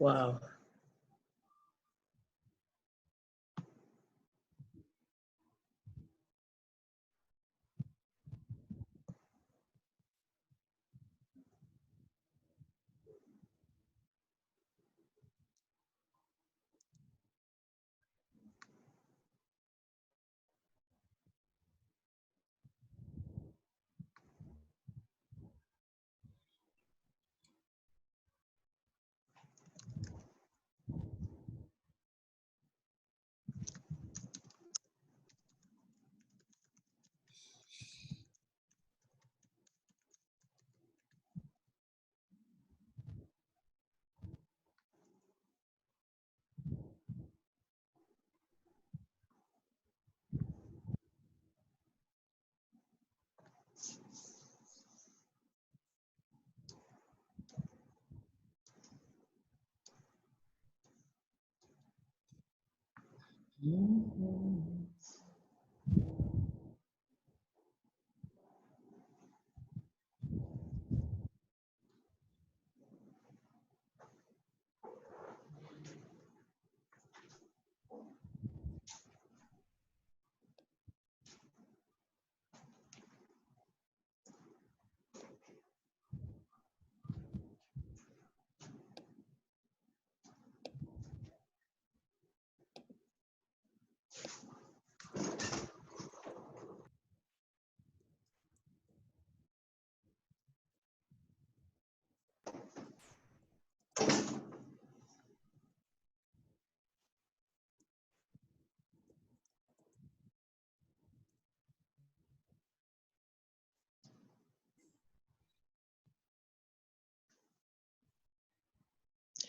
Wow.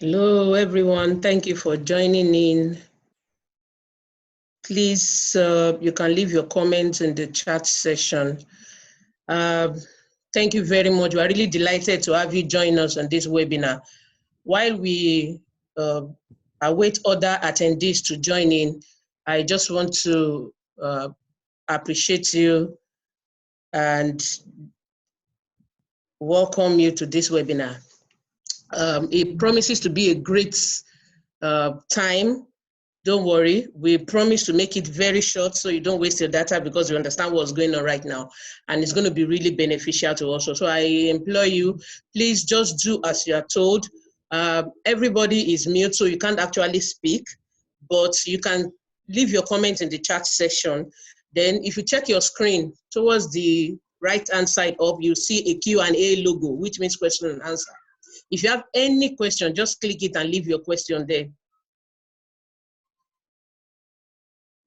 Hello, everyone. Thank you for joining in. Please, you can leave your comments in the chat session. Thank you very much. We are really delighted to have you join us on this webinar. While we await other attendees to join in, I just want to appreciate you and welcome you to this webinar. It promises to be a great time. Don't worry, we promise to make it very short so you don't waste your data, because you understand what's going on right now, and it's going to be really beneficial to us. So I implore you, please just do as you are told. Everybody is mute, so you can't actually speak, but you can leave your comment in the chat section. Then if you check your screen towards the right-hand side up, you see a Q&A logo, which means question and answer. If you have any question, just click it and leave your question there.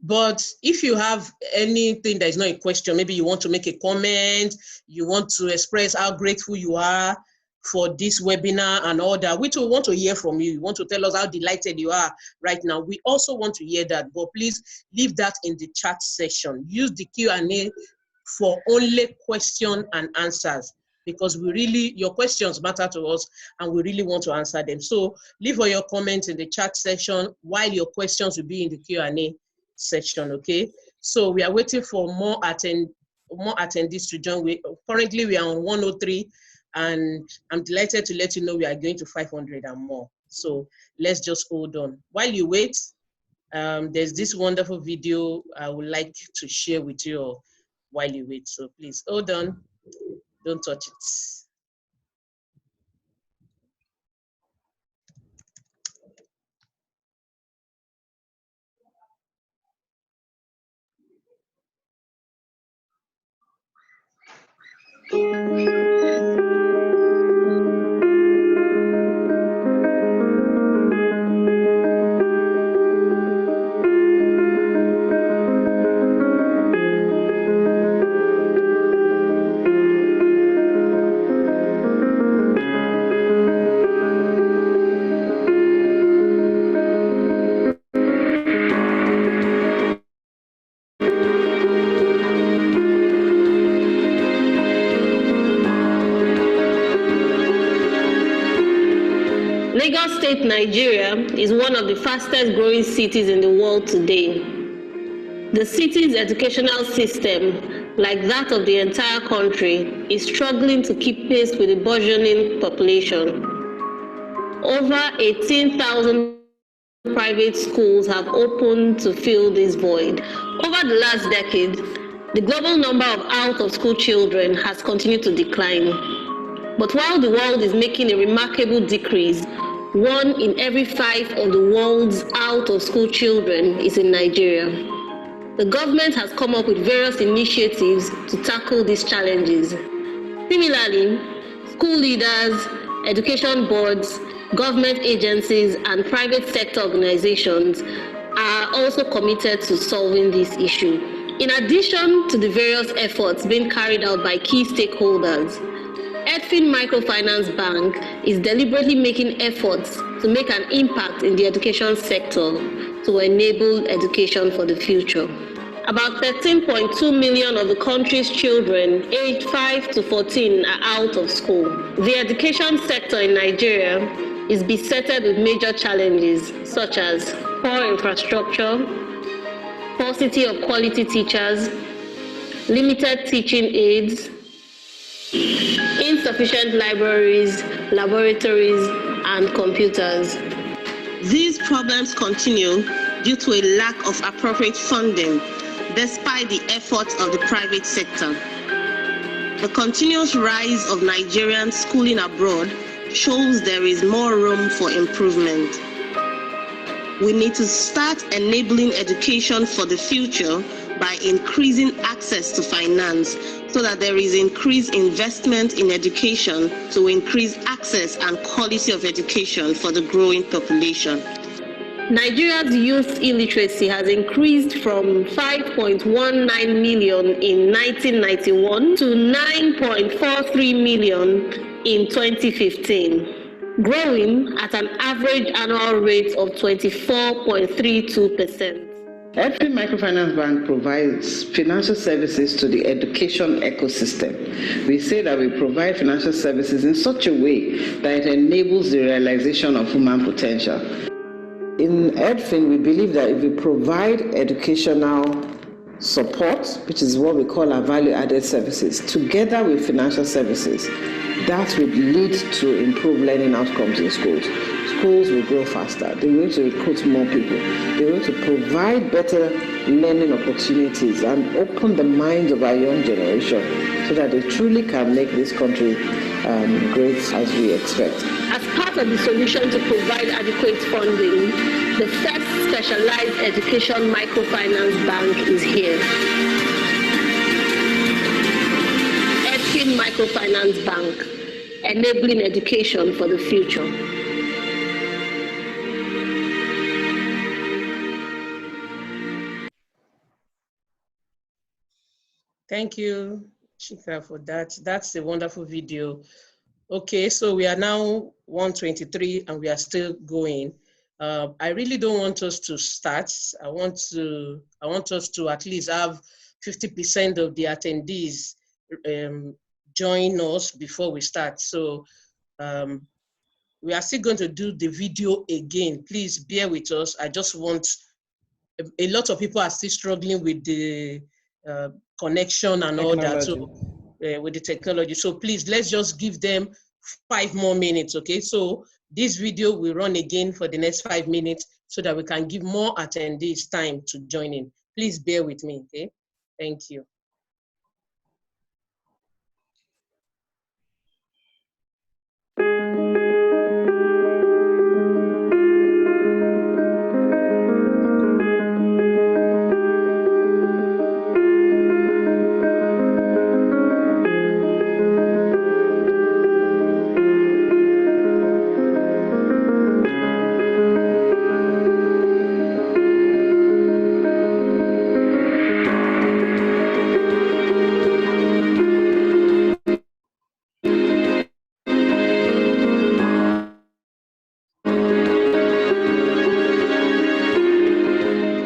But if you have anything that is not a question, maybe you want to make a comment, you want to express how grateful you are for this webinar and all that, which we want to hear from you. You want to tell us how delighted you are right now. We also want to hear that, but please leave that in the chat section. Use the Q&A for only question and answers, because we really, your questions matter to us and we really want to answer them. So leave all your comments in the chat section while your questions will be in the Q&A section, okay? So we are waiting for more attendees to join. Currently we are on 103, and I'm delighted to let you know we are going to 500 and more. So let's just hold on. While you wait, there's this wonderful video I would like to share with you all while you wait. So please hold on, don't touch it. Lagos State, Nigeria is one of the fastest growing cities in the world today. The city's educational system, like that of the entire country, is struggling to keep pace with the burgeoning population. Over 18,000 private schools have opened to fill this void. Over the last decade, the global number of out-of-school children has continued to decline. But while the world is making a remarkable decrease, 1 in every 5 of the world's out-of-school children is in Nigeria. The government has come up with various initiatives to tackle these challenges. Similarly, school leaders, education boards, government agencies, and private sector organizations are also committed to solving this issue. In addition to the various efforts being carried out by key stakeholders, EdFin Microfinance Bank is deliberately making efforts to make an impact in the education sector to enable education for the future. About 13.2 million of the country's children aged 5 to 14 are out of school. The education sector in Nigeria is besetted with major challenges such as poor infrastructure, paucity of quality teachers, limited teaching aids, insufficient libraries, laboratories, and computers. These problems continue due to a lack of appropriate funding, despite the efforts of the private sector. The continuous rise of Nigerians schooling abroad shows there is more room for improvement. We need to start enabling education for the future by increasing access to finance so that there is increased investment in education to increase access and quality of education for the growing population. Nigeria's youth illiteracy has increased from 5.19 million in 1991 to 9.43 million in 2015, growing at an average annual rate of 24.32%. EdFin Microfinance Bank provides financial services to the education ecosystem. We say that we provide financial services in such a way that it enables the realization of human potential. In EdFin, we believe that if we provide educational support, which is what we call our value-added services, together with financial services, that would lead to improved learning outcomes in schools. Schools will grow faster. They're going to recruit more people. They're going to provide better learning opportunities and open the minds of our young generation so that they truly can make this country great as we expect. As part of the solution to provide adequate funding, the first specialized education microfinance bank is here. EdFin Microfinance Bank, enabling education for the future. Thank you, Chika, for that. That's a wonderful video. Okay, so we are now 1:23 and we are still going. I really don't want us to start. I want us to at least have 50% of the attendees join us before we start. So we are still going to do the video again. Please bear with us. I just want, a lot of people are still struggling with the connection and all that, so with the technology. So please, let's just give them 5 more minutes, okay? So this video will run again for the next 5 minutes so that we can give more attendees time to join in. Please bear with me, okay? Thank you.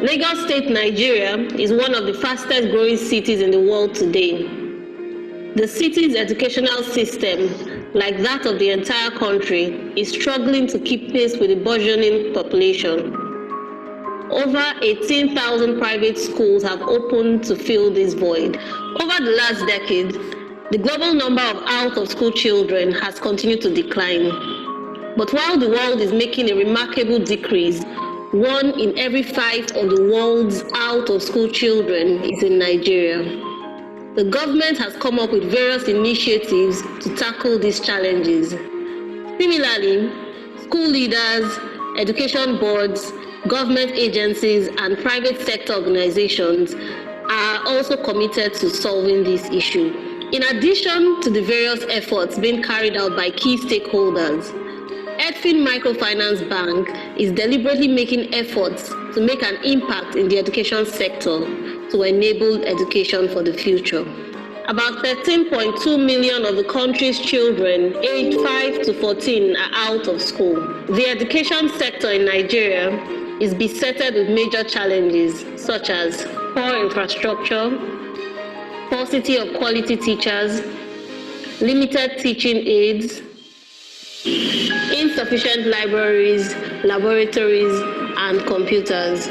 Lagos State, Nigeria is one of the fastest growing cities in the world today. The city's educational system, like that of the entire country, is struggling to keep pace with the burgeoning population. Over 18,000 private schools have opened to fill this void. Over the last decade, the global number of out-of-school children has continued to decline. But while the world is making a remarkable decrease, 1 in every 5 of the world's out-of-school children is in Nigeria. The government has come up with various initiatives to tackle these challenges. Similarly, school leaders, education boards, government agencies, and private sector organizations are also committed to solving this issue. In addition to the various efforts being carried out by key stakeholders, EdFin Microfinance Bank is deliberately making efforts to make an impact in the education sector to enable education for the future. About 13.2 million of the country's children aged 5 to 14 are out of school. The education sector in Nigeria is besetted with major challenges such as poor infrastructure, paucity of quality teachers, limited teaching aids, insufficient libraries, laboratories, and computers.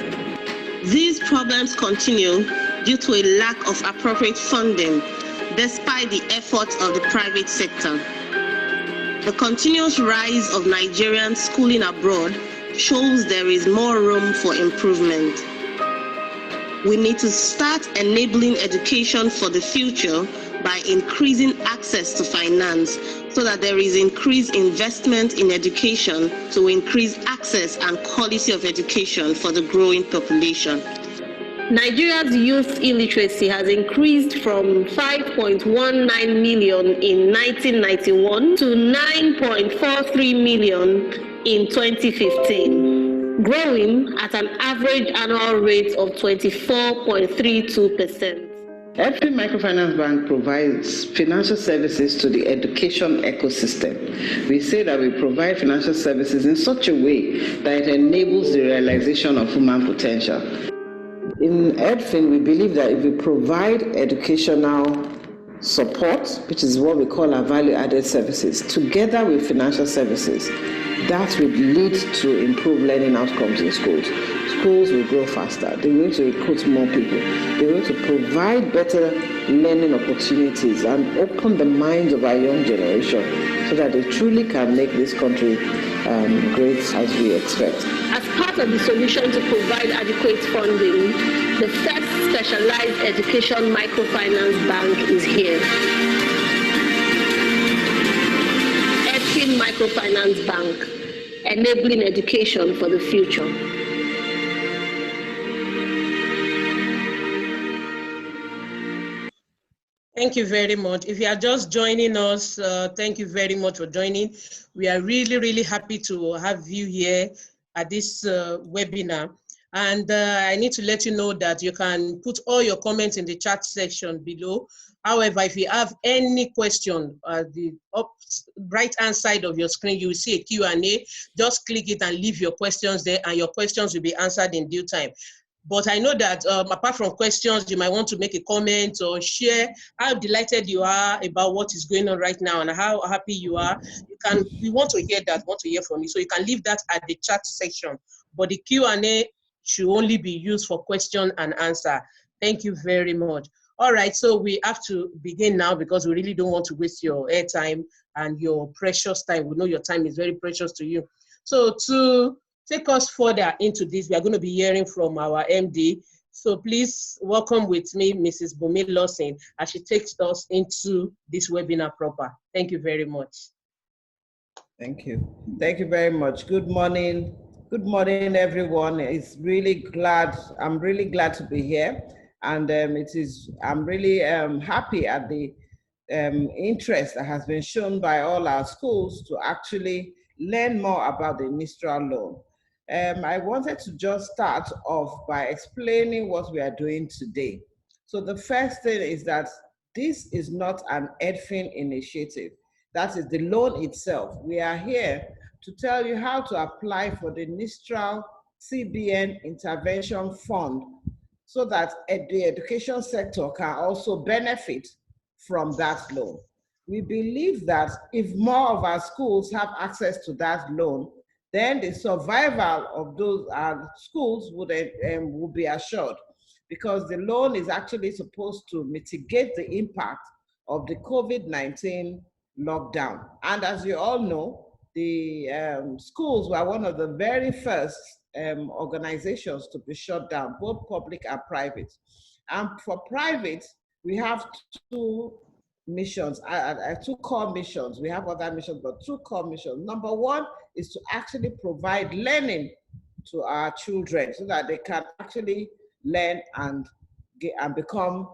These problems continue due to a lack of appropriate funding, despite the efforts of the private sector. The continuous rise of Nigerians schooling abroad shows there is more room for improvement. We need to start enabling education for the future by increasing access to finance so that there is increased investment in education to increase access and quality of education for the growing population. Nigeria's youth illiteracy has increased from 5.19 million in 1991 to 9.43 million in 2015, growing at an average annual rate of 24.32%. EdFin Microfinance Bank provides financial services to the education ecosystem. We say that we provide financial services in such a way that it enables the realization of human potential. In EdFin, we believe that if we provide educational support, which is what we call our value-added services, together with financial services, that would lead to improved learning outcomes in schools. Schools will grow faster. They're going to recruit more people. They're going to provide better learning opportunities and open the minds of our young generation so that they truly can make this country great as we expect. As part of the solution to provide adequate funding, the first specialized education microfinance bank is here. EdFin Microfinance Bank, enabling education for the future. Thank you very much. If you are just joining us, thank you very much for joining. We are really, really happy to have you here at this webinar. And I need to let you know that you can put all your comments in the chat section below. However, if you have any question, the right-hand side of your screen, you will see a Q&A. Just click it and leave your questions there, and your questions will be answered in due time. But I know that apart from questions, you might want to make a comment or share how delighted you are about what is going on right now and how happy you are. We want to hear that, want to hear from you. So you can leave that at the chat section. But the Q&A should only be used for question and answer. Thank you very much. All right, so we have to begin now because we really don't want to waste your airtime and your precious time. We know your time is very precious to you. So to take us further into this, we are going to be hearing from our MD. So please welcome with me, Mrs. Bumi Lawson, as she takes us into this webinar proper. Thank you very much. Thank you. Thank you very much. Good morning. Good morning, everyone. I'm really glad to be here. And I'm really happy at the interest that has been shown by all our schools to actually learn more about the NIRSAL loan. I wanted to just start off by explaining what we are doing today. So the first thing is that this is not an EdFin initiative. That is the loan itself. We are here to tell you how to apply for the NIRSAL CBN intervention fund so that the education sector can also benefit from that loan. We believe that if more of our schools have access to that loan, then the survival of those schools would be assured, because the loan is actually supposed to mitigate the impact of the COVID-19 lockdown. And as you all know, the schools were one of the very first organizations to be shut down, both public and private. And for private, we have two missions, two core missions. We have other missions, but two core missions. Number one is to actually provide learning to our children so that they can actually learn and become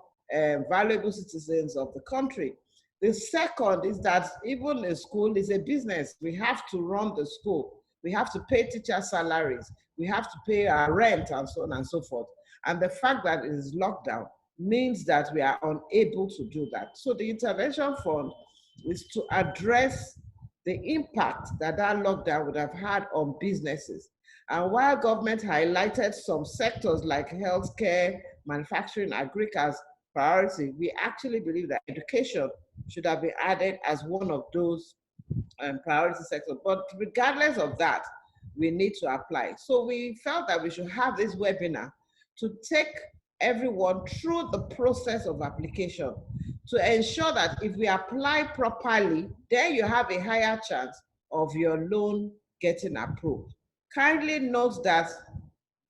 valuable citizens of the country. The second is that even a school is a business. We have to run the school. We have to pay teacher salaries. We have to pay our rent and so on and so forth. And the fact that it is locked down means that we are unable to do that. So the intervention fund is to address the impact that that lockdown would have had on businesses. And while government highlighted some sectors like healthcare, manufacturing, agriculture as priority, we actually believe that education should have been added as one of those priority sectors. But regardless of that, we need to apply. So we felt that we should have this webinar to take everyone through the process of application to ensure that if we apply properly, then you have a higher chance of your loan getting approved. Kindly note that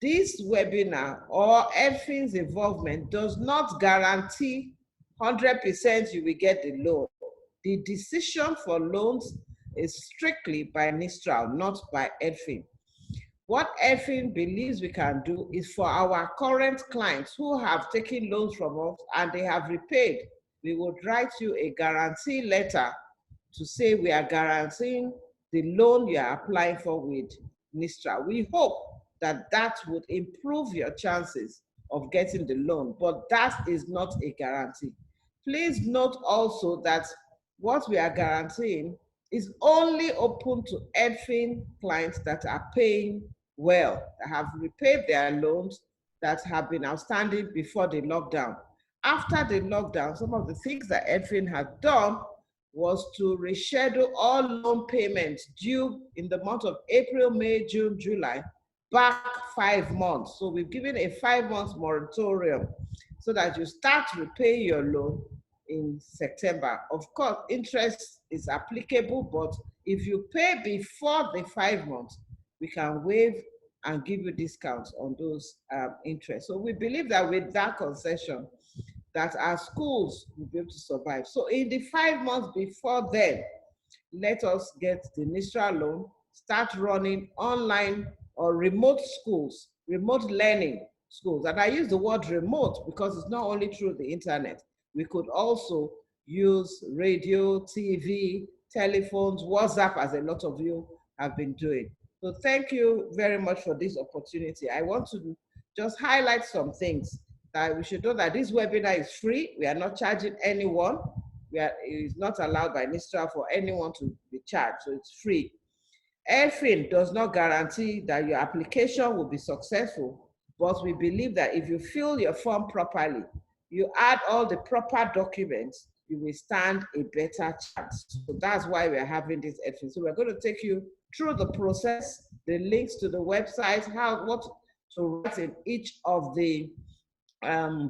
this webinar or EdFin's involvement does not guarantee 100% you will get the loan. The decision for loans is strictly by NIRSAL, not by EdFin. What EdFin believes we can do is for our current clients who have taken loans from us and they have repaid, we would write you a guarantee letter to say we are guaranteeing the loan you are applying for with NIRSAL. We hope that that would improve your chances of getting the loan, but that is not a guarantee. Please note also that what we are guaranteeing is only open to EdFin clients that are paying well, that have repaid their loans that have been outstanding before the lockdown. After the lockdown, some of the things that EdFin had done was to reschedule all loan payments due in the month of April, May, June, July, back 5 months. So we've given a 5 months moratorium so that you start repaying your loan in September. Of course, interest is applicable, but if you pay before the 5 months, we can waive and give you discounts on those interests. So we believe that with that concession, that our schools will be able to survive. So in the 5 months before then, let us get the NIRSAL loan, start running online or remote schools, remote learning schools. And I use the word remote because it's not only through the internet. We could also use radio, TV, telephones, WhatsApp, as a lot of you have been doing. So thank you very much for this opportunity. I want to just highlight some things that we should know that this webinar is free. We are not charging anyone. It is not allowed by NIRSAL for anyone to be charged, so it's free. EdFin does not guarantee that your application will be successful, but we believe that if you fill your form properly, you add all the proper documents, you will stand a better chance. So that's why we're having this EdFin. So we're going to take you through the process, the links to the website, what to write in each of the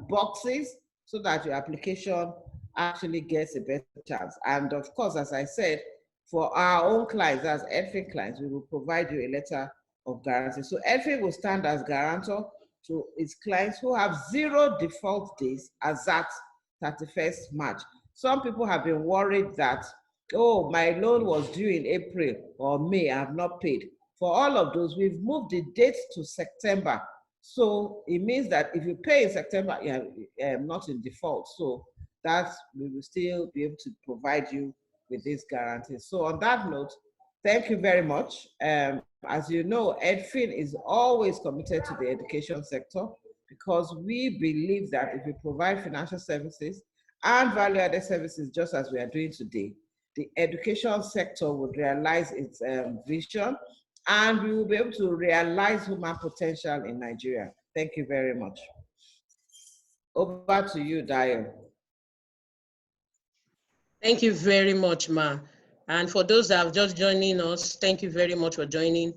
boxes so that your application actually gets a better chance. And of course, as I said, for our own clients, as EdFin clients, we will provide you a letter of guarantee. So EdFin will stand as guarantor to its clients who have 0 default days as at 31st March. Some people have been worried that, oh, my loan was due in April or May, I have not paid. For all of those, we've moved the date to September. So it means that if you pay in September, you're not in default. So that we will still be able to provide you with this guarantee. So on that note, thank you very much. As you know, EdFin is always committed to the education sector because we believe that if we provide financial services and value-added services just as we are doing today, the education sector would realize its vision and we will be able to realize human potential in Nigeria. Thank you very much. Over to you, Dio. Thank you very much, Ma. And for those that have just joining us, thank you very much for joining.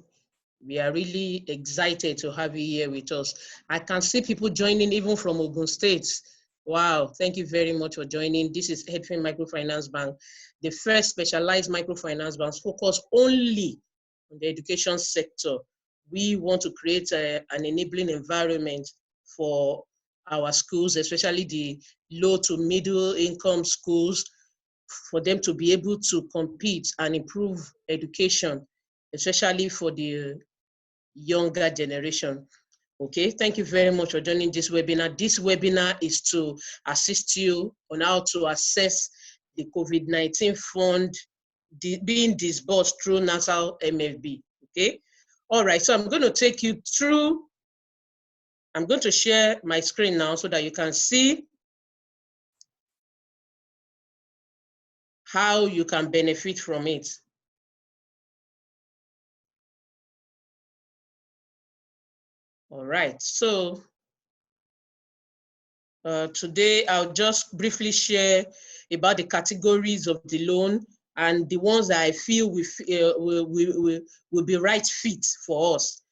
We are really excited to have you here with us. I can see people joining even from Ogun State. Wow, thank you very much for joining. This is EdFin Microfinance Bank, the first specialized microfinance bank focused only on the education sector. We want to create an enabling environment for our schools, especially the low to middle income schools, for them to be able to compete and improve education, especially for the younger generation. Okay, thank you very much for joining this webinar. This webinar is to assist you on how to access the COVID-19 fund being disbursed through NIRSAL MFB. Okay, all right, so I'm going to take you through, I'm going to share my screen now so that you can see how you can benefit from it. All right, so today I'll just briefly share about the categories of the loan and the ones that I feel will be right fit for us.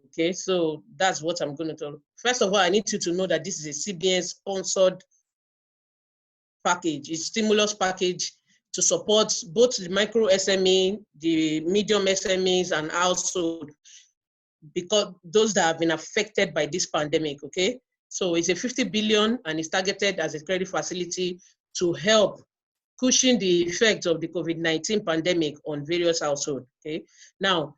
Okay, so that's what I'm going to talk. First of all, I need you to know that this is a CBN sponsored package. It's stimulus package to support both the micro SME, the medium SMEs, and household, because those that have been affected by this pandemic. Okay, so it's a 50 billion and it's targeted as a credit facility to help cushion the effects of the COVID-19 pandemic on various households. Okay, now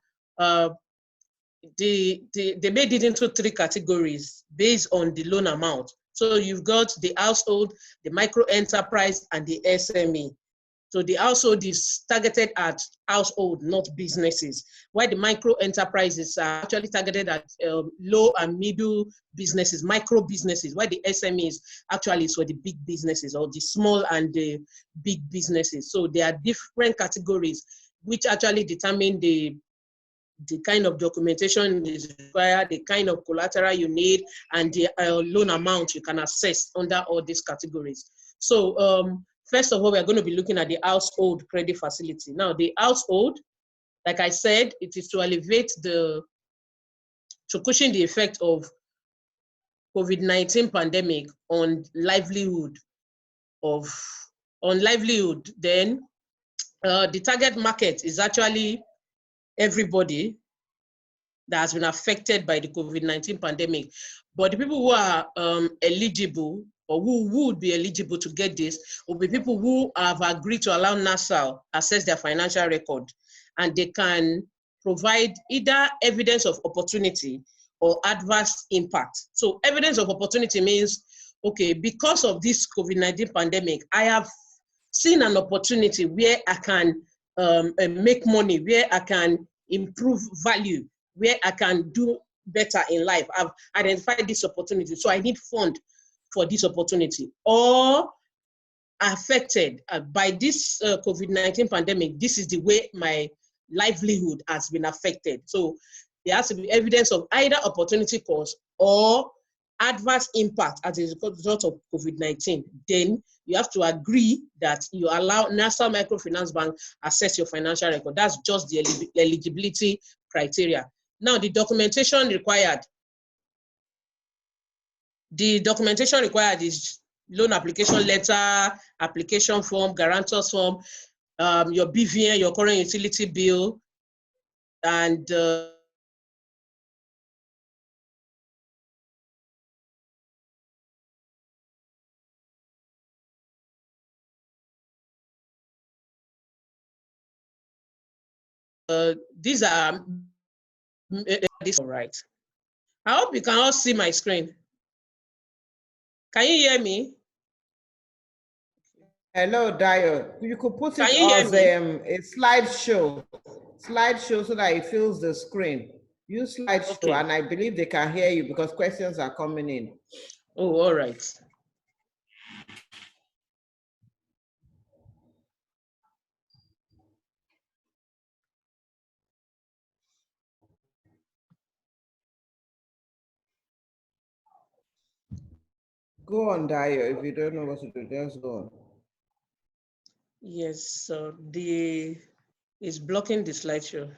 they made it into three categories based on the loan amount. So you've got the household, the micro enterprise, and the SME. So the household is targeted at household, not businesses, while the micro enterprises are actually targeted at low and middle businesses, micro businesses, while the SMEs actually is for the big businesses or the small and the big businesses. So there are different categories which actually determine the kind of documentation is required, the kind of collateral you need, and the loan amount you can access under all these categories. So first of all, we're going to be looking at the household credit facility. Now, the household, like I said, it is to alleviate to cushion the effect of COVID-19 pandemic on livelihood Then the target market is actually everybody that has been affected by the COVID-19 pandemic. But the people who are eligible, or who would be eligible to get this, will be people who have agreed to allow NIRSAL access their financial record, and they can provide either evidence of opportunity or adverse impact. So evidence of opportunity means, okay, because of this COVID-19 pandemic, I have seen an opportunity where I can make money, where I can improve value, where I can do better in life. I've identified this opportunity, so I need fund for this opportunity. Or affected by this COVID-19 pandemic, this is the way my livelihood has been affected. So there has to be evidence of either opportunity cost or adverse impact as a result of COVID-19. Then you have to agree that you allow NIRSAL Microfinance Bank access your financial record. That's just the eligibility criteria. Now, the documentation required. The documentation required is loan application letter, application form, guarantor's form, your BVN, your current utility bill, and these are this all right. I hope you can all see my screen. Can you hear me? Hello, Dio. You could put Can it you hear as me? a slideshow so that it fills the screen. Use slideshow, Okay. and I believe they can hear you because questions are coming in. Oh, all right. Go on, Dio. If you don't know what to do, just go on. Yes, so it's blocking the slideshow.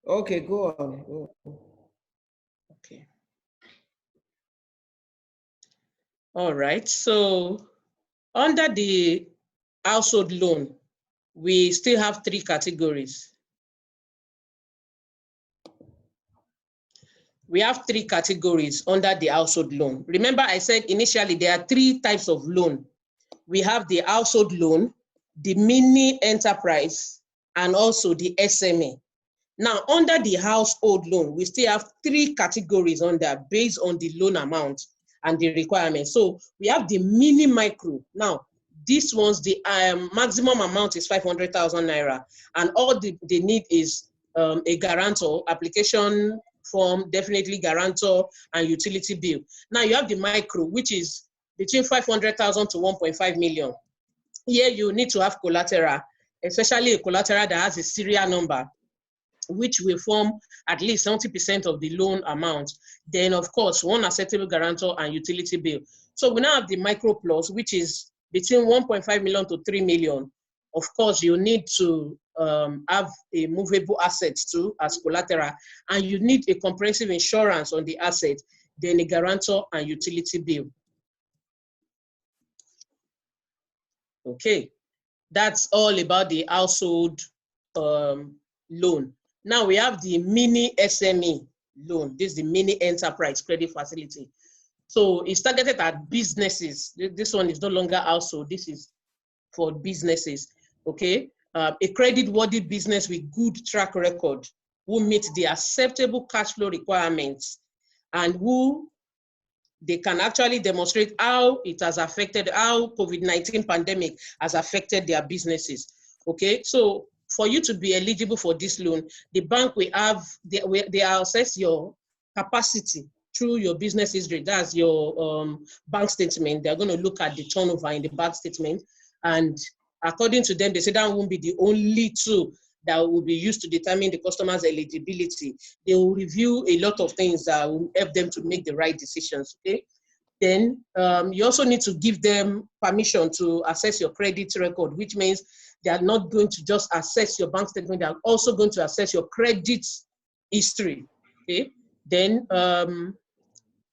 Okay, go on. Go on. Okay. All right, so under the household loan, we still have 3 categories. We have 3 categories under the household loan. Remember, I said initially there are 3 types of loan. We have the household loan, the mini enterprise, and also the SME. Now, under the household loan, we still have 3 categories under based on the loan amount and the requirements. So we have the mini micro. Now, these ones, the maximum amount is 500,000 naira, and all they need is a guarantor, application form, definitely guarantor, and utility bill. Now you have the micro, which is between 500,000 to 1.5 million. Here you need to have collateral, especially a collateral that has a serial number, which will form at least 70% of the loan amount. Then, of course, one acceptable guarantor and utility bill. So we now have the micro plus, which is between 1.5 million to 3 million. Of course, you need to have a movable asset too as collateral, and you need a comprehensive insurance on the asset, then a guarantor and utility bill. Okay, that's all about the household loan. Now we have the mini SME loan. This is the mini enterprise credit facility. So it's targeted at businesses. This one is no longer household. This is for businesses. Okay, a credit-worthy business with good track record who meet the acceptable cash flow requirements and who they can actually demonstrate how it has affected, how COVID-19 pandemic has affected their businesses. Okay, so for you to be eligible for this loan, the bank will have, they assess your capacity through your business history. That's your bank statement. They're going to look at the turnover in the bank statement. And according to them, they say that won't be the only tool that will be used to determine the customer's eligibility. They will review a lot of things that will help them to make the right decisions, okay? Then you also need to give them permission to assess your credit record, which means they are not going to just assess your bank statement, they are also going to assess your credit history, okay? Then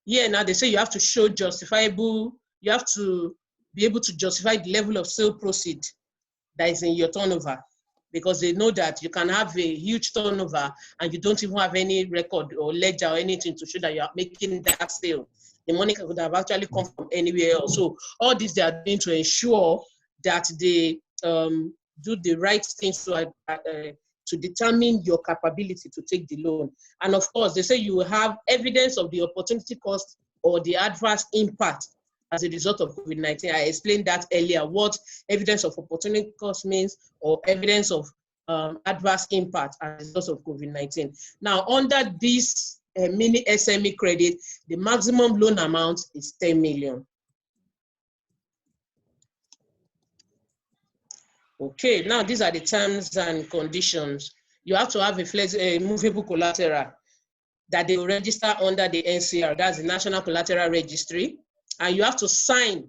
here now they say you have to show justifiable, you have to be able to justify the level of sale proceed that is in your turnover, because they know that you can have a huge turnover and you don't even have any record or ledger or anything to show that you are making that sale. The money could have actually come from anywhere else. So all this they are doing to ensure that they do the right things to determine your capability to take the loan. And of course, they say you will have evidence of the opportunity cost or the adverse impact as a result of COVID-19. I explained that earlier, what evidence of opportunity cost means, or evidence of adverse impact as a result of COVID-19. Now, under this mini SME credit, the maximum loan amount is 10 million. Okay, now these are the terms and conditions. You have to have a movable collateral that they will register under the NCR, that's the National Collateral Registry. And you have to sign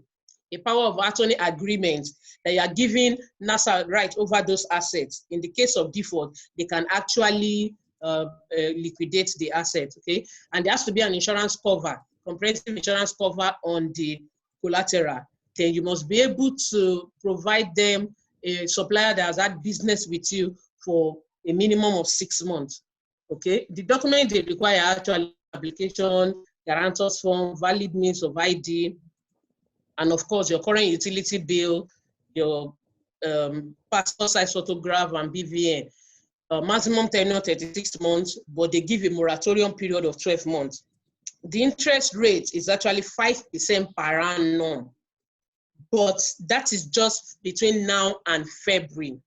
a power of attorney agreement that you are giving NIRSAL right over those assets. In the case of default, they can actually liquidate the asset, okay? And there has to be an insurance cover, comprehensive insurance cover on the collateral. Then you must be able to provide them a supplier that has had business with you for a minimum of 6 months, okay? The documents they require actually application, guarantors form, valid means of ID, and of course your current utility bill, your passport size photograph and BVN. Maximum tenure 36 months, but they give a moratorium period of 12 months. The interest rate is actually 5% per annum, but that is just between now and February.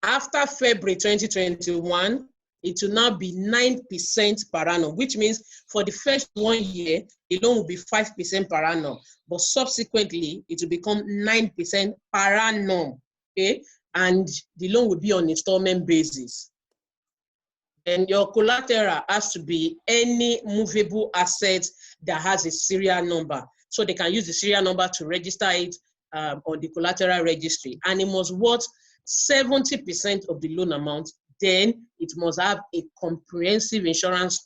After February 2021, it will now be 9% per annum, which means for the first 1 year, the loan will be 5% per annum, but subsequently, it will become 9% per annum, okay? And the loan will be on installment basis. And your collateral has to be any movable asset that has a serial number. So they can use the serial number to register it on the collateral registry. And it must worth 70% of the loan amount. Then it must have a comprehensive insurance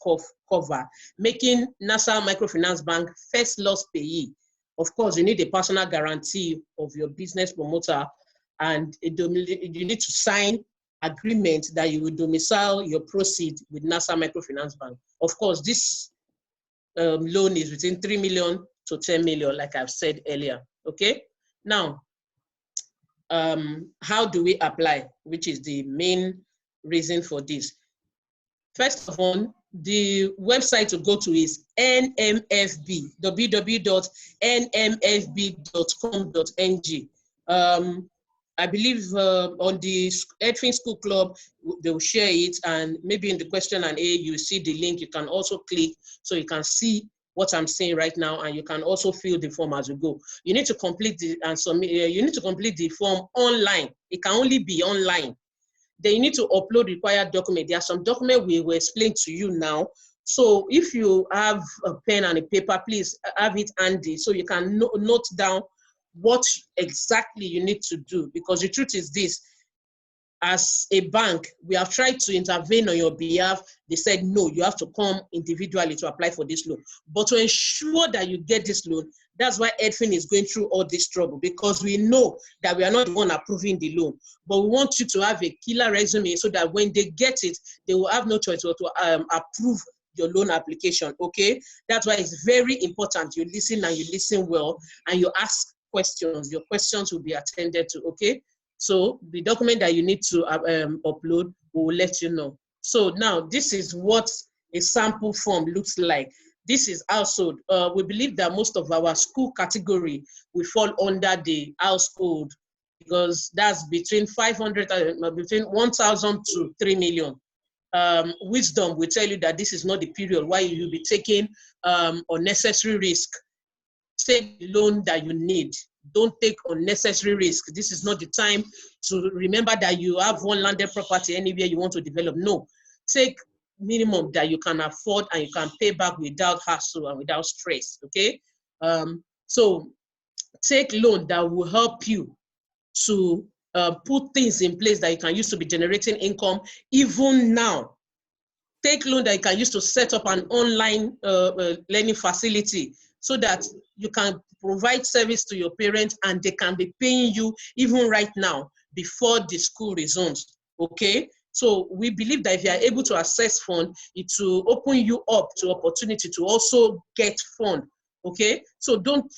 cover, making NIRSAL Microfinance Bank first loss payee. Of course, you need a personal guarantee of your business promoter, and you need to sign agreement that you will domicile your proceeds with NIRSAL Microfinance Bank. Of course, this loan is between 3 million to 10 million, like I've said earlier. Okay, now, how do we apply, which is the main reason for this? First of all, the website to go to is NMFB, www.nmfb.com.ng. I believe on the EdFin School Club, they will share it, and maybe in the question and A, you see the link. You can also click so you can see what I'm saying right now, and you can also fill the form as you go. You need to complete the and submit. You need to complete the form online. It can only be online. Then you need to upload required document. There are some documents we will explain to you now. So if you have a pen and a paper, please have it handy so you can note down what exactly you need to do. Because the truth is this, as a bank, we have tried to intervene on your behalf. They said, no, you have to come individually to apply for this loan. But to ensure that you get this loan, that's why EdFin is going through all this trouble, because we know that we are not the one approving the loan. But we want you to have a killer resume so that when they get it, they will have no choice but to approve your loan application, okay? That's why it's very important you listen, and you listen well, and you ask questions. Your questions will be attended to, okay? So the document that you need to upload, we will let you know. So now this is what a sample form looks like. This is household. We believe that most of our school category will fall under the household, because that's between 500, between 1,000 to 3 million. Wisdom will tell you that this is not the period why you'll be taking unnecessary risk. Take the loan that you need. Don't take unnecessary risk. This is not the time to remember that you have one landed property anywhere you want to develop. No, take minimum that you can afford and you can pay back without hassle and without stress, okay? So take loan that will help you to put things in place that you can use to be generating income even now. Take loan that you can use to set up an online learning facility so that you can provide service to your parents and they can be paying you even right now before the school resumes, okay? So we believe that if you are able to access fund, it will open you up to opportunity to also get fund, okay? So don't,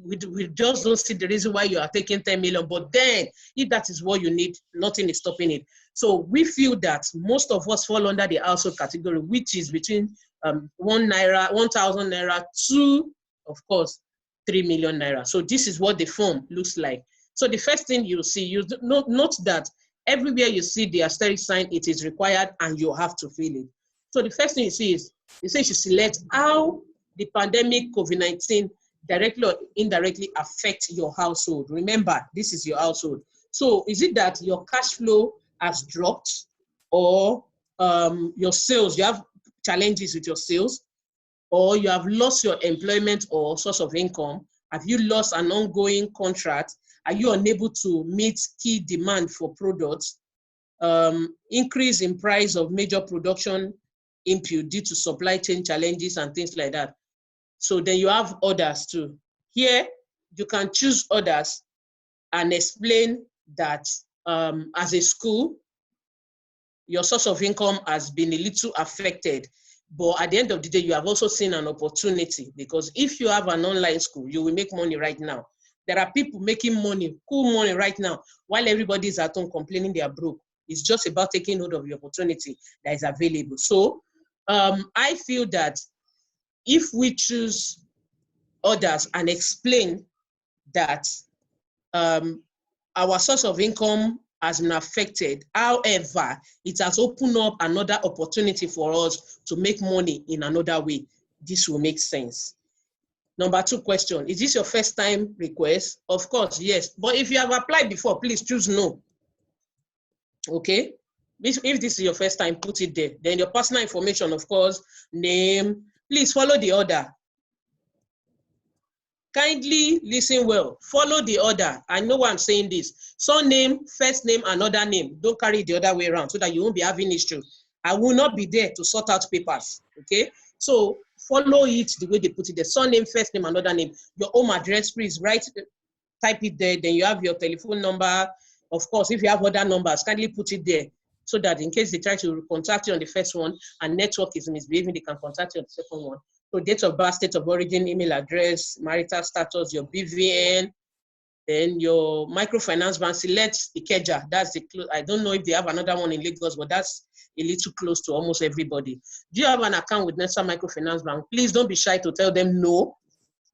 we just don't see the reason why you are taking 10 million, but then if that is what you need, nothing is stopping it. So we feel that most of us fall under the household category, which is between 1,000 naira to, of course, 3 million naira. So this is what the form looks like. So the first thing you see, you note that everywhere you see the asterisk sign, it is required and you have to fill it. So the first thing you see is, you say you should select how the pandemic COVID-19 directly or indirectly affect your household. Remember, this is your household. So is it that your cash flow has dropped, or your sales, you have challenges with your sales, or you have lost your employment or source of income? Have you lost an ongoing contract? Are you unable to meet key demand for products? Increase in price of major production input due to supply chain challenges and things like that. So then you have others too. Here, you can choose others and explain that as a school, your source of income has been a little affected. But at the end of the day, you have also seen an opportunity, because if you have an online school, you will make money right now. There are people making money, cool money right now, while everybody is at home complaining they are broke. It's just about taking hold of the opportunity that is available. So I feel that if we choose others and explain that our source of income has been affected, however, it has opened up another opportunity for us to make money in another way, this will make sense. Number 2 question, is this your first time request? Of course, yes. But if you have applied before, please choose no. Okay? If this is your first time, put it there. Then your personal information, of course, name. Please follow the order. Kindly listen well. Follow the order. I know why I'm saying this. Surname, first name, another name. Don't carry it the other way around so that you won't be having issue. I will not be there to sort out papers. Okay? So follow it the way they put it. The surname, first name, another name. Your home address, please type it there. Then you have your telephone number. Of course, if you have other numbers, kindly put it there so that in case they try to contact you on the first one and network is misbehaving, they can contact you on the second one. So date of birth, state of origin, email address, marital status, your BVN, then your microfinance bank, select Ikeja. That's the, I don't know if they have another one in Lagos, but that's a little close to almost everybody. Do you have an account with NIRSAL Microfinance Bank? Please don't be shy to tell them no,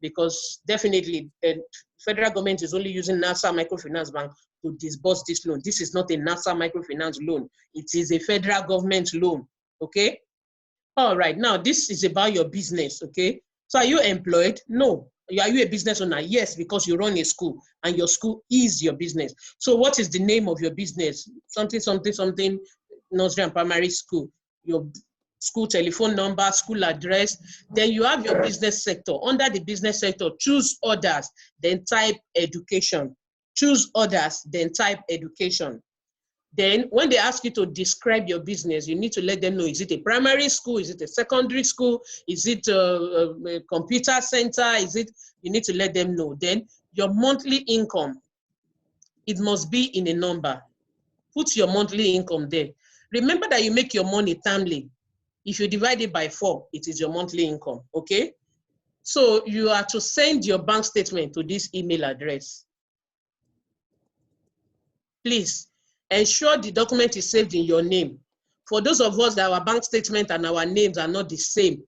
because definitely the federal government is only using NIRSAL Microfinance Bank to disburse this loan. This is not a NIRSAL Microfinance loan. It is a federal government loan, okay? All right, now this is about your business, okay? So are you employed? No. Are you a business owner? Yes, because you run a school and your school is your business. So what is the name of your business? Something, something, something, nursery and primary school. Your school telephone number, school address. Then you have your business sector. Under the business sector, choose others, then type education. Choose others, then type education. Then when they ask you to describe your business, you need to let them know, is it a primary school? Is it a secondary school? Is it a computer center? You need to let them know. Then your monthly income, it must be in a number. Put your monthly income there. Remember that you make your money timely. If you divide it by 4, it is your monthly income, okay? So you are to send your bank statement to this email address. Please ensure the document is saved in your name. For those of us that our bank statement and our names are not the same,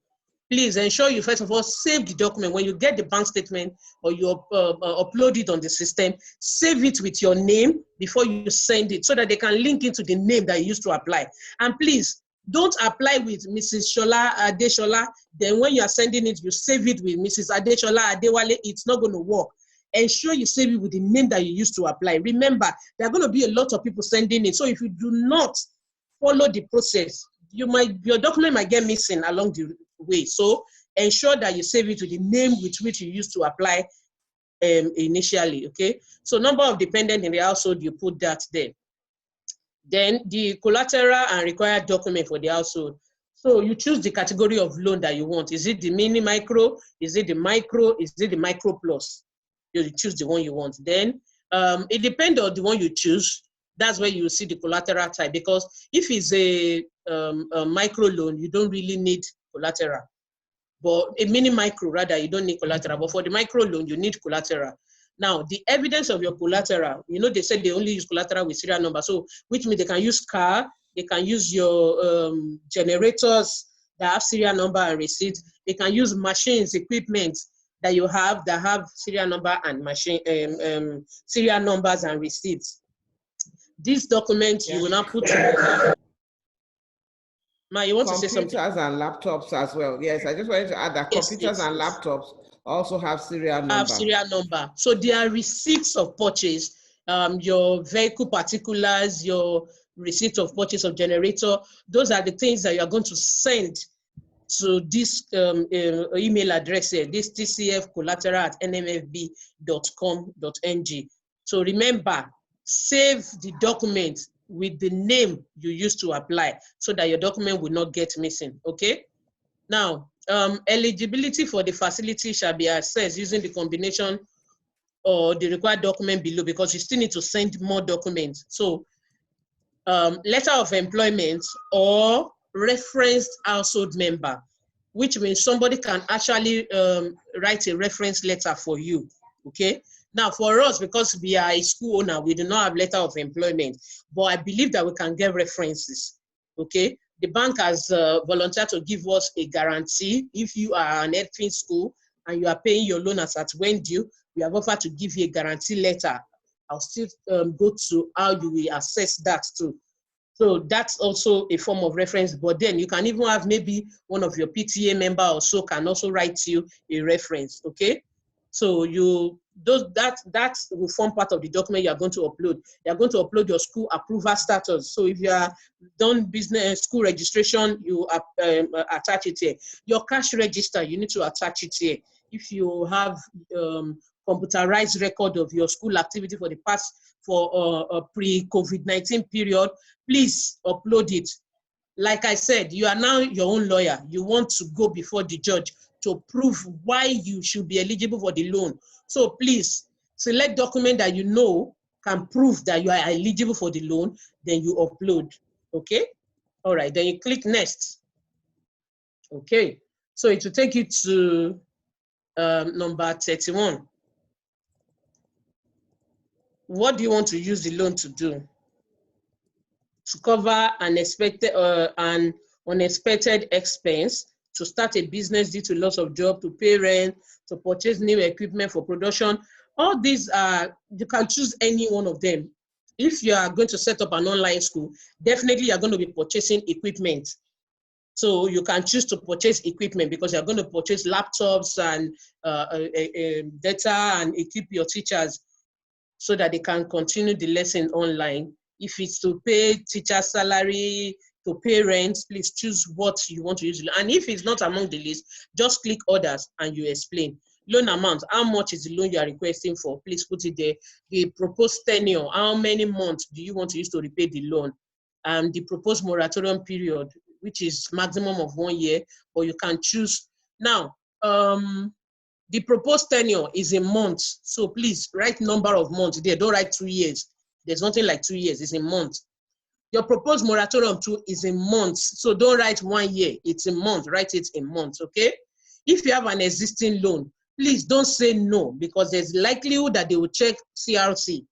please ensure you first of all save the document. When you get the bank statement or you upload it on the system, save it with your name before you send it so that they can link into the name that you used to apply. And please, don't apply with Mrs. Shola Adeshola. Then when you are sending it, you save it with Mrs. Adeshola Adewale. It's not going to work. Ensure you save it with the name that you used to apply. Remember, there are going to be a lot of people sending it. So if you do not follow the process, your document might get missing along the way. So ensure that you save it with the name with which you used to apply initially, okay? So number of dependents in the household, you put that there. Then the collateral and required document for the household. So you choose the category of loan that you want. Is it the mini micro? Is it the micro? Is it the micro plus? You choose the one you want. Then it depends on the one you choose. That's where you see the collateral type, because if it's a micro loan, you don't really need collateral. But a mini micro, rather, you don't need collateral. But for the micro loan, you need collateral. Now, the evidence of your collateral, you know, they said they only use collateral with serial number. So, which means they can use car, they can use your generators that have serial number and receipt. They can use machines, equipment that you have that have serial number and machine serial numbers and receipts. These documents you will not put together. Ma, you want to say something? Computers and laptops as well. Yes, I just wanted to add that computers and laptops also have serial number. Have serial number. So there are receipts of purchase, your vehicle particulars, your receipt of purchase of generator. Those are the things that you are going to send to this email address here, this tcfcollateral@nmfb.com.ng. So remember, save the document with the name you used to apply so that your document will not get missing, okay? Now, eligibility for the facility shall be assessed using the combination or the required document below, because you still need to send more documents. So letter of employment or referenced household member, which means somebody can actually write a reference letter for you, okay? Now for us, because we are a school owner, we do not have letter of employment, but I believe that we can get references, okay? The bank has volunteered to give us a guarantee. If you are an EdFin school and you are paying your loan as at when due, we have offered to give you a guarantee letter. I'll still go to how you will assess that too. So that's also a form of reference, but then you can even have maybe one of your PTA member or so can also write you a reference, okay? So that will form part of the document you are going to upload. You are going to upload your school approval status. So if you are done business school registration, you attach it here. Your cash register, you need to attach it here. If you have computerized record of your school activity for the past, for a pre-COVID-19 period, please upload it. Like I said, you are now your own lawyer. You want to go before the judge to prove why you should be eligible for the loan. So please select document that you know can prove that you are eligible for the loan, then you upload. Okay? All right, then you click next. Okay, so it will take you to number 31. What do you want to use the loan to do? To cover an unexpected expense, to start a business due to loss of job, to pay rent, to purchase new equipment for production. All these are, you can choose any one of them. If you are going to set up an online school, definitely you are going to be purchasing equipment. So you can choose to purchase equipment because you're going to purchase laptops and data and equip your teachers so that they can continue the lesson online. If it's to pay teacher salary, to pay rent, please choose what you want to use. And if it's not among the list, just click others and you explain. Loan amount, how much is the loan you are requesting for? Please put it there. The proposed tenure, how many months do you want to use to repay the loan? The proposed moratorium period, which is maximum of 1 year, or you can choose. Now, the proposed tenure is a month. So please write number of months there. Don't write 2 years. There's nothing like 2 years. It's a month. Your proposed moratorium too is a month. So don't write 1 year. It's a month. Write it in months, okay? If you have an existing loan, please don't say no because there's likelihood that they will check CRC.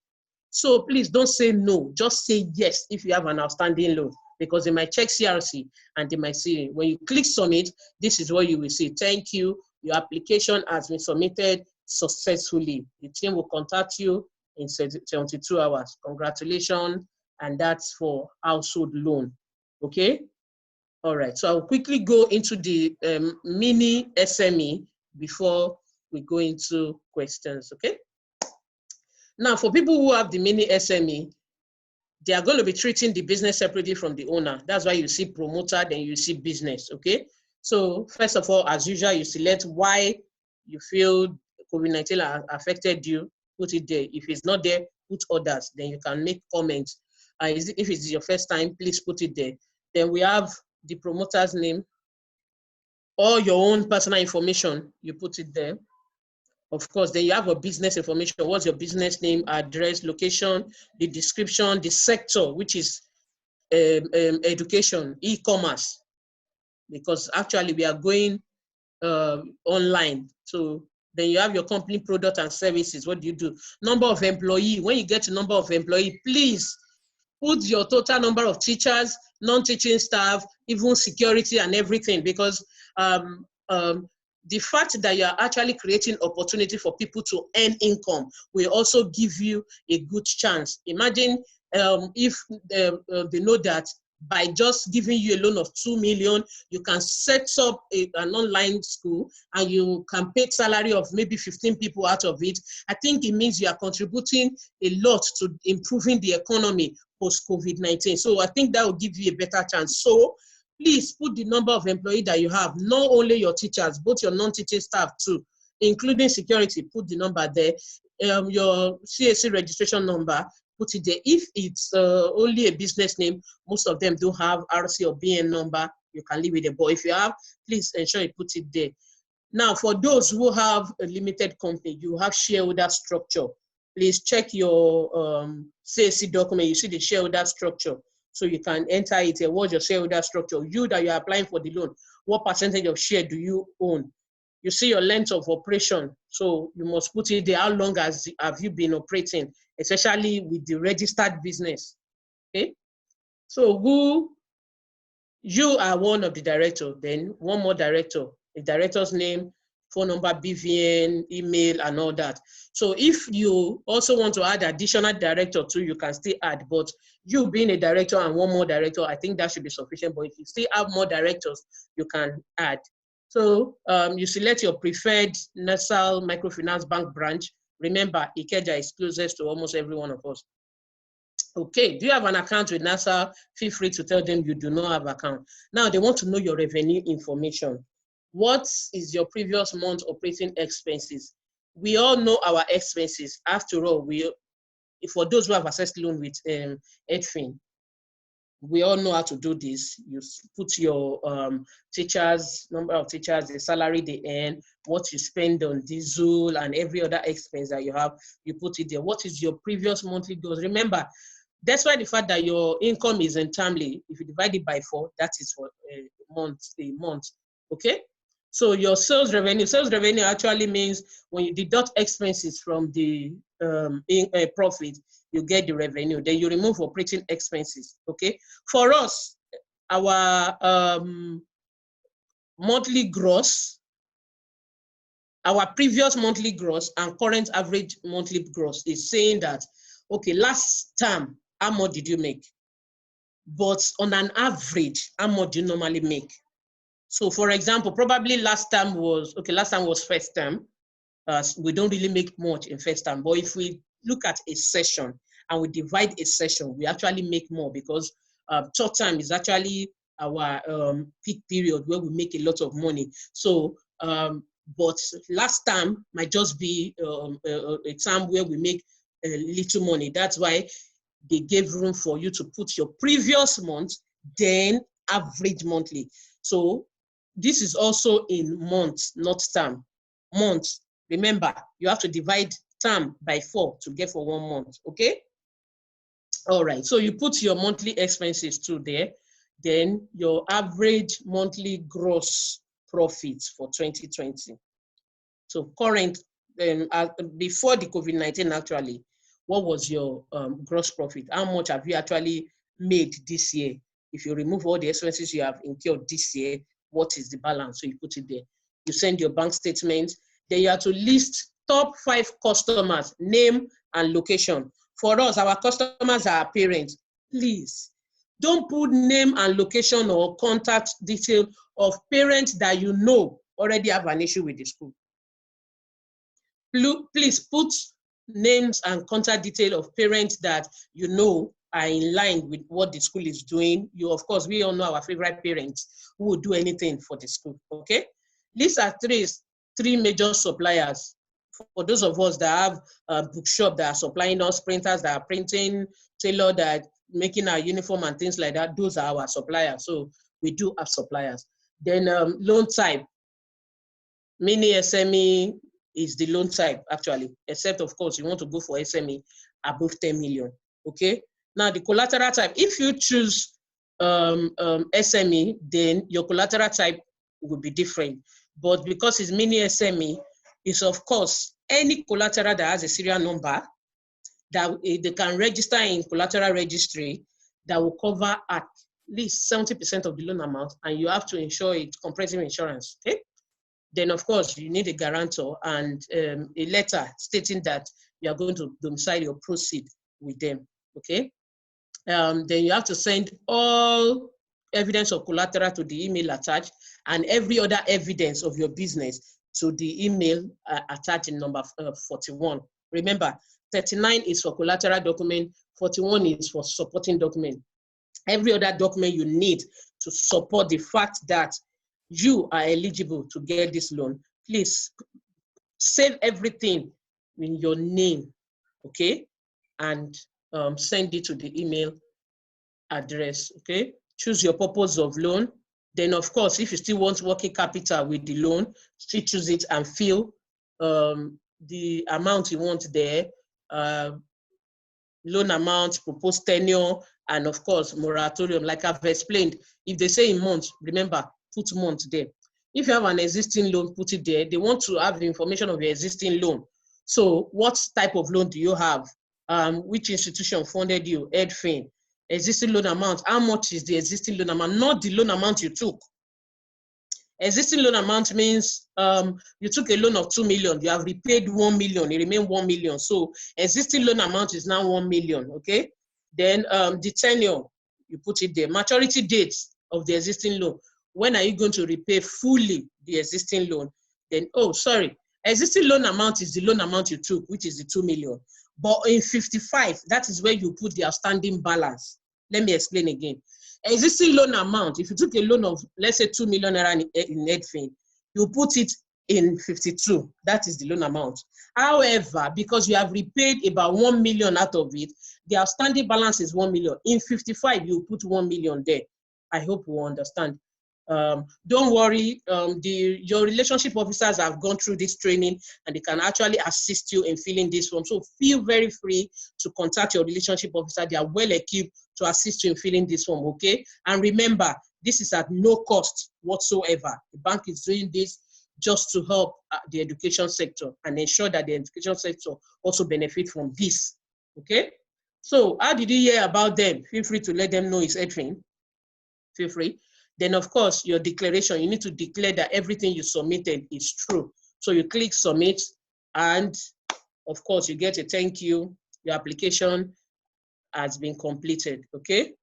So please don't say no. Just say yes if you have an outstanding loan because they might check CRC and they might see it. When you click submit, this is what you will see. Thank you. Your application has been submitted successfully. The team will contact you in 72 hours. Congratulations. And that's for household loan. Okay? All right. So I'll quickly go into the mini SME before we go into questions. Okay? Now, for people who have the mini SME, they are going to be treating the business separately from the owner. That's why you see promoter, then you see business, okay? So first of all, as usual, you select why you feel COVID-19 affected you, put it there. If it's not there, put others, then you can make comments. If it's your first time, please put it there. Then we have the promoter's name, or your own personal information, you put it there. Of course, then you have a business information. What's your business name, address, location, the description, the sector, which is education, e-commerce, because actually we are going online. So then you have your company product and services. What do you do? Number of employee. When you get to number of employee, please put your total number of teachers, non-teaching staff, even security and everything, because the fact that you are actually creating opportunity for people to earn income will also give you a good chance. Imagine if they know that by just giving you a loan of 2 million, you can set up an online school and you can pay salary of maybe 15 people out of it. I think it means you are contributing a lot to improving the economy post-COVID-19. So I think that will give you a better chance. So please put the number of employees that you have, not only your teachers, both your non-teaching staff too, including security, put the number there. Your CAC registration number, put it there. If it's only a business name, most of them do have RC or BN number, you can leave it there. But if you have, please ensure you put it there. Now, for those who have a limited company, you have shareholder structure. Please check your CAC document. You see the shareholder structure. So you can enter it here. What's your shareholder structure? You that you're applying for the loan, what percentage of share do you own? You see your length of operation. So you must put it there. How long have you been operating, especially with the registered business? Okay. So you are one of the directors, then one more director, the director's name, phone number, BVN, email, and all that. So if you also want to add additional director too, you can still add, but you being a director and one more director, I think that should be sufficient. But if you still have more directors, you can add. So you select your preferred NIRSAL microfinance bank branch. Remember, Ikeja is closest to almost every one of us. Okay, do you have an account with NIRSAL? Feel free to tell them you do not have an account. Now they want to know your revenue information. What is your previous month operating expenses? We all know our expenses. After all, for those who have accessed loan with EdFin, We all know how to do this. You put your teachers, number of teachers, the salary they earn, what you spend on diesel and every other expense that you have, you put it there. What is your previous monthly goals? Remember, despite the fact that your income is entirely, if you divide it by 4, that is for a month, okay? So your sales revenue actually means when you deduct expenses from the profit, you get the revenue. Then you remove operating expenses, okay? For us, our monthly gross, our previous monthly gross and current average monthly gross is saying that, okay, last term, how much did you make? But on an average, how much do you normally make? So for example, probably last time was first term. We don't really make much in first term, but if we look at a session and we divide a session, we actually make more because third time is actually our peak period where we make a lot of money. So, but last time might just be a time where we make a little money. That's why they gave room for you to put your previous month, then average monthly. So this is also in months, not term. Months. Remember, you have to divide term by 4 to get for 1 month, okay? All right, so you put your monthly expenses to there, then your average monthly gross profits for 2020. So current, before the COVID-19 actually, what was your gross profit? How much have you actually made this year? If you remove all the expenses you have incurred this year, what is the balance? So you put it there. You send your bank statement. Then you have to list top 5 customers, name and location. For us, our customers are our parents. Please, don't put name and location or contact detail of parents that you know already have an issue with the school. Please put names and contact detail of parents that you know are in line with what the school is doing. Of course, we all know our favorite parents who would do anything for the school, okay? These are three major suppliers. For those of us that have a bookshop that are supplying us, printers that are printing, tailor that are making our uniform and things like that, those are our suppliers. So we do have suppliers. Then loan type, mini SME is the loan type actually, except of course you want to go for SME above 10 million, okay? Now the collateral type, if you choose SME, then your collateral type will be different. But because it's mini SME, it's of course any collateral that has a serial number that they can register in collateral registry that will cover at least 70% of the loan amount, and you have to insure it, comprehensive insurance, okay? Then of course you need a guarantor and a letter stating that you are going to domicile your proceed with them, okay? Then you have to send all evidence of collateral to the email attached and every other evidence of your business to the email attached in number 41. Remember, 39 is for collateral document, 41 is for supporting document. Every other document you need to support the fact that you are eligible to get this loan, please save everything in your name, okay? And send it to the email address, okay? Choose your purpose of loan. Then of course, if you still want working capital with the loan, still choose it and fill the amount you want there, loan amount, proposed tenure, and of course, moratorium. Like I've explained, if they say in months, remember, put months there. If you have an existing loan, put it there. They want to have the information of your existing loan. So what type of loan do you have? Which institution funded you? EdFin. Existing loan amount. How much is the existing loan amount? Not the loan amount you took. Existing loan amount means you took a loan of 2 million, you have repaid 1 million, it remains 1 million. So existing loan amount is now 1 million, okay? Then the tenure, you put it there. Maturity dates of the existing loan. When are you going to repay fully the existing loan? Then, oh, sorry, existing loan amount is the loan amount you took, which is the 2 million. But in 55, that is where you put the outstanding balance. Let me explain again. Existing loan amount, if you took a loan of, let's say, 2 million naira in EdFin, you put it in 52. That is the loan amount. However, because you have repaid about 1 million out of it, the outstanding balance is 1 million. In 55, you put 1 million there. I hope you understand. Don't worry, your relationship officers have gone through this training and they can actually assist you in filling this form. So feel very free to contact your relationship officer. They are well equipped to assist you in filling this form, okay? And remember, this is at no cost whatsoever. The bank is doing this just to help the education sector and ensure that the education sector also benefit from this, okay? So how did you hear about them? Feel free to let them know it's EdFin. Feel free. Then, of course, your declaration, you need to declare that everything you submitted is true. So you click submit, and of course, you get a thank you. Your application has been completed, okay?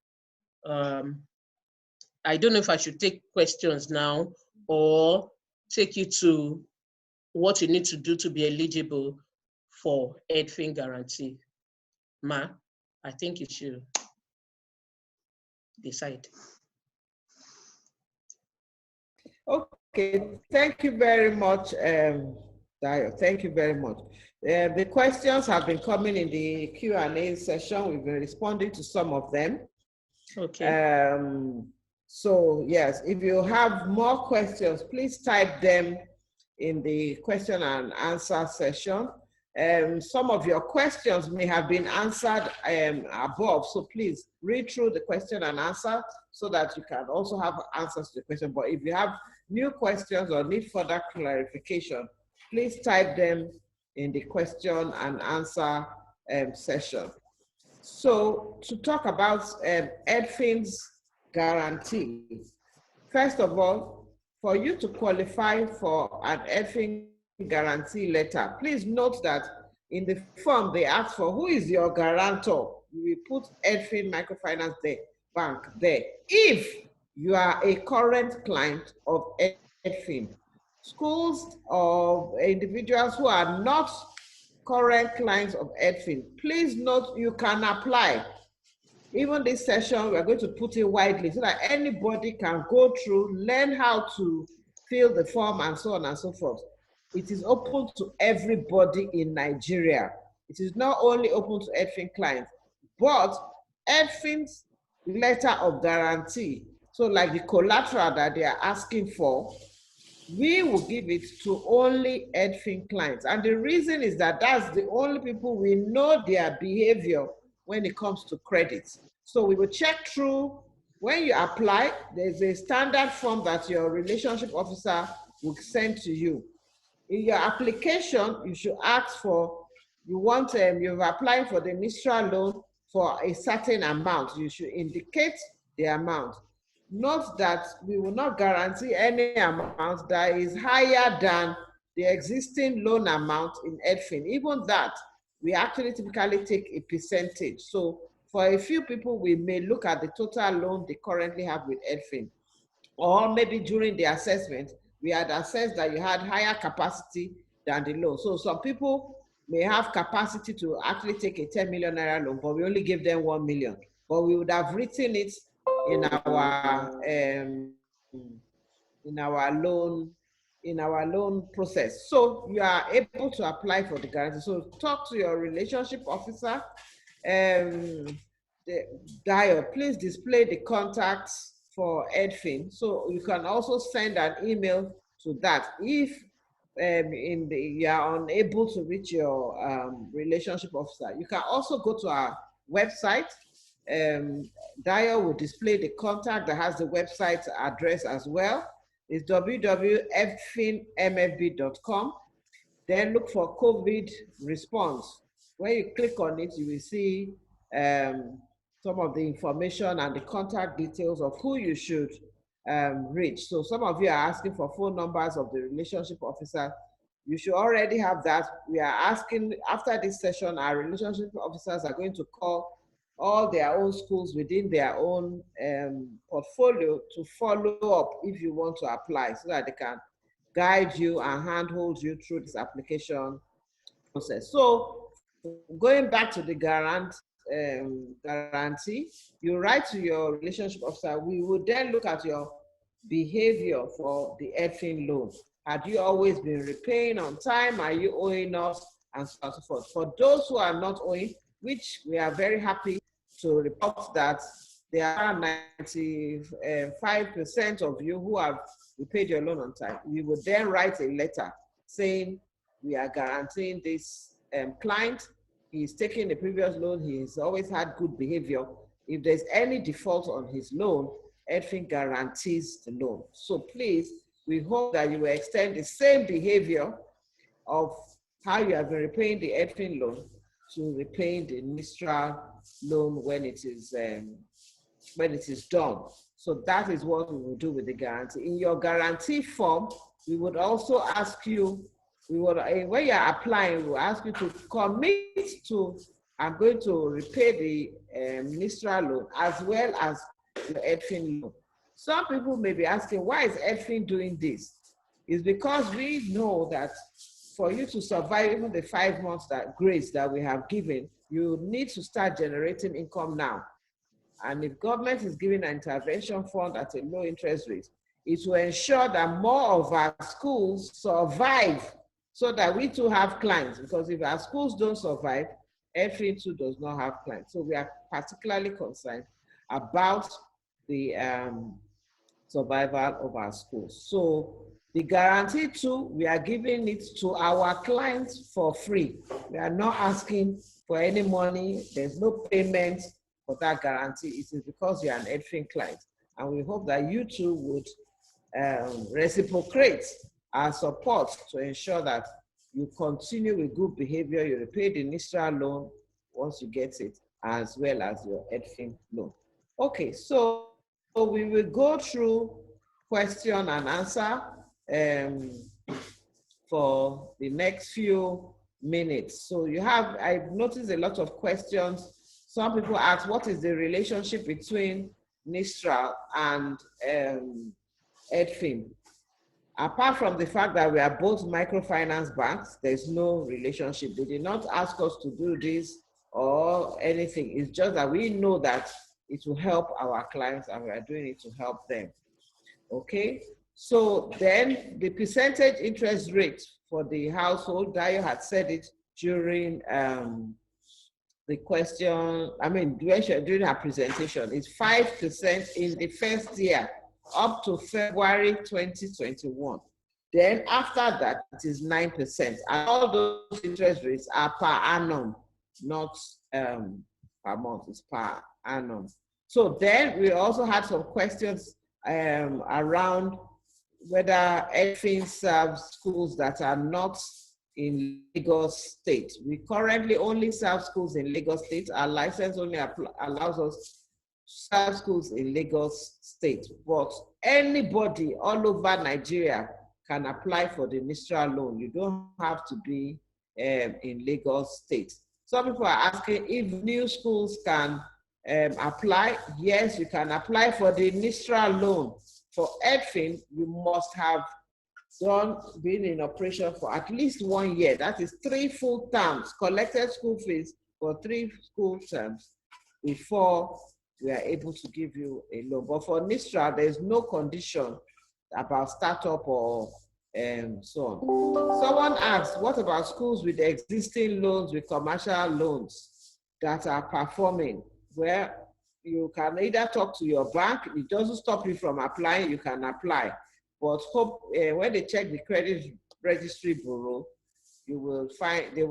I don't know if I should take questions now or take you to what you need to do to be eligible for EdFin guarantee. Ma, I think you should decide. Okay, thank you very much, Dio. Thank you very much. The questions have been coming in the Q&A session. We've been responding to some of them. Okay. So yes, if you have more questions, please type them in the question and answer session. Some of your questions may have been answered above, so please read through the question and answer so that you can also have answers to the question. But if you have new questions or need further clarification, please type them in the question and answer session. So to talk about EdFin's guarantee, first of all, for you to qualify for an EdFin guarantee letter, please note that in the form they ask for who is your guarantor. You will put EdFin Microfinance Bank there. If you are a current client of EdFin, schools or individuals who are not current clients of EdFin, please note you can apply. Even this session, we're going to put it widely so that anybody can go through, learn how to fill the form and so on and so forth. It is open to everybody in Nigeria. It is not only open to EdFin clients, but EdFin's letter of guarantee, so like the collateral that they are asking for, we will give it to only EdFin clients. And the reason is that that's the only people we know their behavior when it comes to credit. So we will check through, when you apply, there's a standard form that your relationship officer will send to you. In your application, you should ask for, you've applied for the NIRSAL loan for a certain amount. You should indicate the amount. Note that we will not guarantee any amount that is higher than the existing loan amount in EdFin. Even that, we actually typically take a percentage. So for a few people, we may look at the total loan they currently have with EdFin. Or maybe during the assessment, we had assessed that you had higher capacity than the loan. So some people may have capacity to actually take a 10 million naira loan, but we only give them 1 million. But we would have written it in our loan process. So you are able to apply for the guarantee. So talk to your relationship officer. Dio, please display the contacts for EdFin. So you can also send an email to that if you are unable to reach your relationship officer. You can also go to our website. Dio will display the contact that has the website address as well. It's www.edfinmfb.com. Then look for COVID response. When you click on it, you will see some of the information and the contact details of who you should reach. So some of you are asking for phone numbers of the relationship officer. You should already have that. We are asking, after this session, our relationship officers are going to call all their own schools within their own portfolio to follow up if you want to apply, so that they can guide you and handhold you through this application process. So going back to the guarantee, you write to your relationship officer. We will then look at your behavior for the EdFin loan. Had you always been repaying on time? Are you owing us? And so on and so forth. For those who are not owing, which we are very happy to report that there are 95% of you who have repaid your loan on time, you will then write a letter saying we are guaranteeing this client. He's taking the previous loan. He's always had good behavior. If there's any default on his loan, EdFin guarantees the loan. So please, we hope that you will extend the same behavior of how you have been repaying the EdFin loan to repaying the NIRSAL loan when it is done. So that is what we will do with the guarantee. In your guarantee form, we would also ask you, when you are applying, we will ask you to commit to, I'm going to repay the NIRSAL loan as well as the EdFin loan. Some people may be asking, why is EdFin doing this? It's because we know that for you to survive even the 5 months grace that we have given, you need to start generating income now. And if government is giving an intervention fund at a low interest rate, it will ensure that more of our schools survive so that we too have clients. Because if our schools don't survive, EdFin too does not have clients. So we are particularly concerned about the survival of our schools. So the guarantee too, we are giving it to our clients for free. We are not asking for any money. There's no payment for that guarantee. It is because you're an EdFin client. And we hope that you too would reciprocate our support to ensure that you continue with good behavior. You repay the NIRSAL loan once you get it, as well as your EdFin loan. Okay, so we will go through question and answer for the next few minutes. So I've noticed a lot of questions. Some people ask, what is the relationship between NIRSAL and EdFin? Apart from the fact that we are both microfinance banks, there's no relationship. They did not ask us to do this or anything. It's just that we know that it will help our clients and we are doing it to help them. Okay, so then the percentage interest rate for the household, Dayo had said it during the question, during her presentation, is 5% in the first year up to February 2021. Then after that, it is 9%. And all those interest rates are per annum, not per month, it's per annum. So then we also had some questions around whether EdFin serves schools that are not in Lagos State. We currently only serve schools in Lagos State. Our license only allows us to serve schools in Lagos State, but anybody all over Nigeria can apply for the NIRSAL loan. You don't have to be in Lagos State. Some people are asking if new schools can apply. Yes, you can apply for the NIRSAL loan. For EdFin, you must have been in operation for at least 1 year. That is 3 full terms, collected school fees for 3 school terms before we are able to give you a loan. But for NIRSAL, there's no condition about startup or so on. Someone asked, what about schools with existing loans, with commercial loans that are performing? Where you can either talk to your bank, it doesn't stop you from applying, you can apply. But when they check the credit registry bureau, they will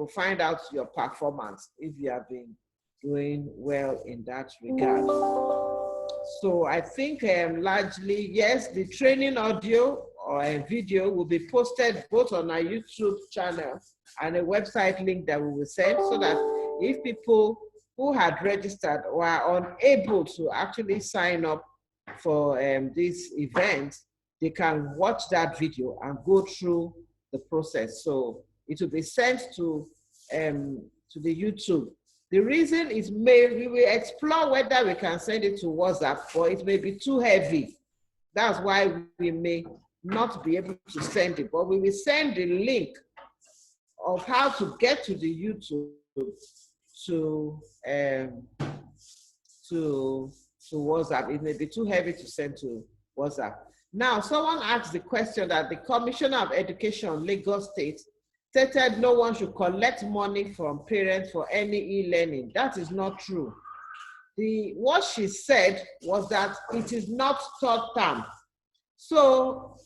find out your performance if you have been doing well in that regard. So I think largely, yes, the training audio or a video will be posted both on our YouTube channel and a website link that we will send, so that if people who had registered were unable to actually sign up for this event, they can watch that video and go through the process. So it will be sent to the YouTube. The reason is we will explore whether we can send it to WhatsApp, or it may be too heavy. That's why we may not be able to send it, but we will send the link of how to get to the YouTube to WhatsApp. It may be too heavy to send to WhatsApp. Now, someone asked the question that the Commissioner of Education, Lagos State, stated no one should collect money from parents for any e-learning. That is not true. What she said was that it is not third term. So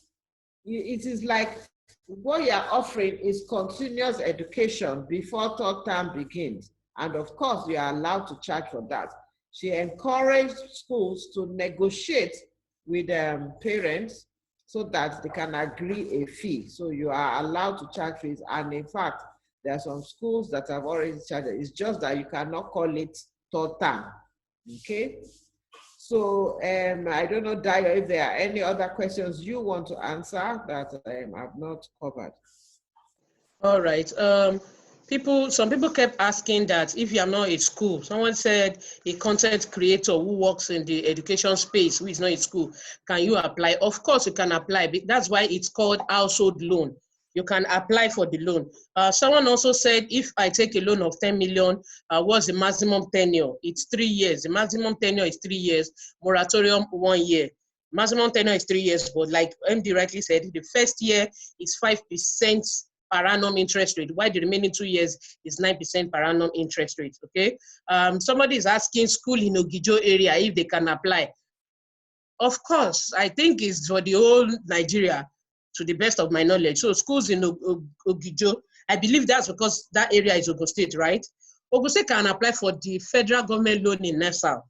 it is like what you are offering is continuous education before third term begins. And of course, you are allowed to charge for that. She encouraged schools to negotiate with parents so that they can agree a fee. So you are allowed to charge fees. And in fact, there are some schools that have already charged it. It's just that you cannot call it third term. Okay. So I don't know, Dayo, if there are any other questions you want to answer that I've not covered. All right. Some people kept asking that if you are not in school, someone said a content creator who works in the education space who is not in school, can you apply? Of course you can apply. That's why it's called household loan. You can apply for the loan. Someone also said, if I take a loan of 10 million, what's the maximum tenure? It's 3 years. The maximum tenure is 3 years, moratorium 1 year. Maximum tenure is 3 years, but like MD rightly said, the first year is 5% per annum interest rate, while the remaining 2 years is 9% per annum interest rate, okay? Somebody is asking school in Ogijo area if they can apply. Of course, I think it's for the whole Nigeria, to the best of my knowledge. So schools in Ogijo, I believe that's because that area is Ogun State, right? Ogun State can apply for the federal government loan in NIRSAL.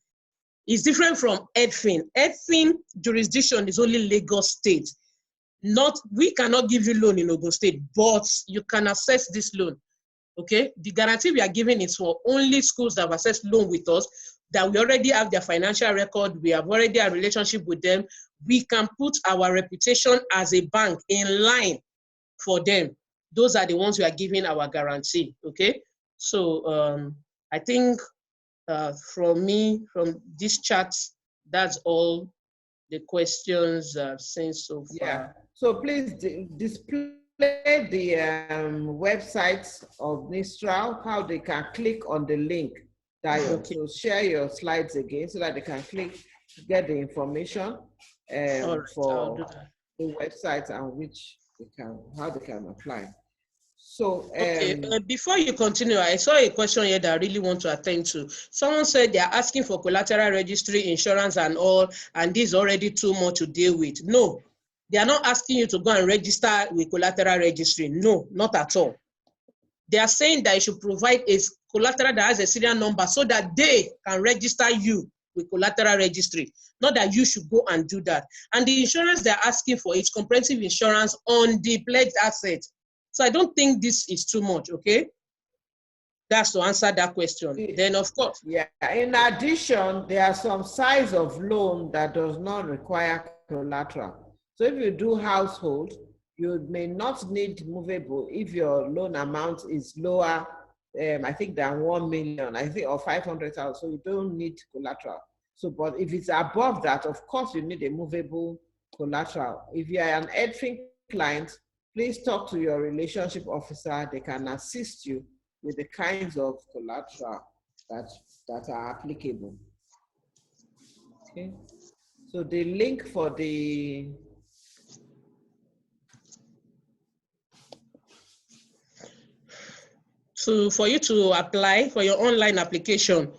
It's different from EdFin. EdFin jurisdiction is only Lagos State. We cannot give you loan in Ogun State, but you can access this loan, okay? The guarantee we are giving is for only schools that have accessed loan with us, that we already have their financial record, we have already a relationship with them. We can put our reputation as a bank in line for them. Those are the ones we are giving our guarantee, okay? So I think from this chat, that's all the questions I've seen so far. Yeah. So please display the websites of NIRSAL, how they can click on the link. Okay. So share your slides again so that they can click to get the information for the website and how they can apply. So okay, before you continue, I saw a question here that I really want to attend to. Someone said they are asking for collateral registry, insurance and all, and this is already too much to deal with. No, they are not asking you to go and register with collateral registry. No, not at all. They are saying that you should provide a collateral that has a serial number so that they can register you with collateral registry, not that you should go and do that. And the insurance they're asking for is comprehensive insurance on the pledged asset. So I don't think this is too much, okay? That's to answer that question. Then of course. Yeah, in addition, there are some size of loan that does not require collateral. So if you do household, you may not need movable if your loan amount is lower, I think than 1 million, I think, or 500,000, so you don't need collateral. So, but if it's above that, of course you need a movable collateral. If you are an EdFin client, please talk to your relationship officer. They can assist you with the kinds of collateral that are applicable. Okay. So the link for the So for you to apply for your online application,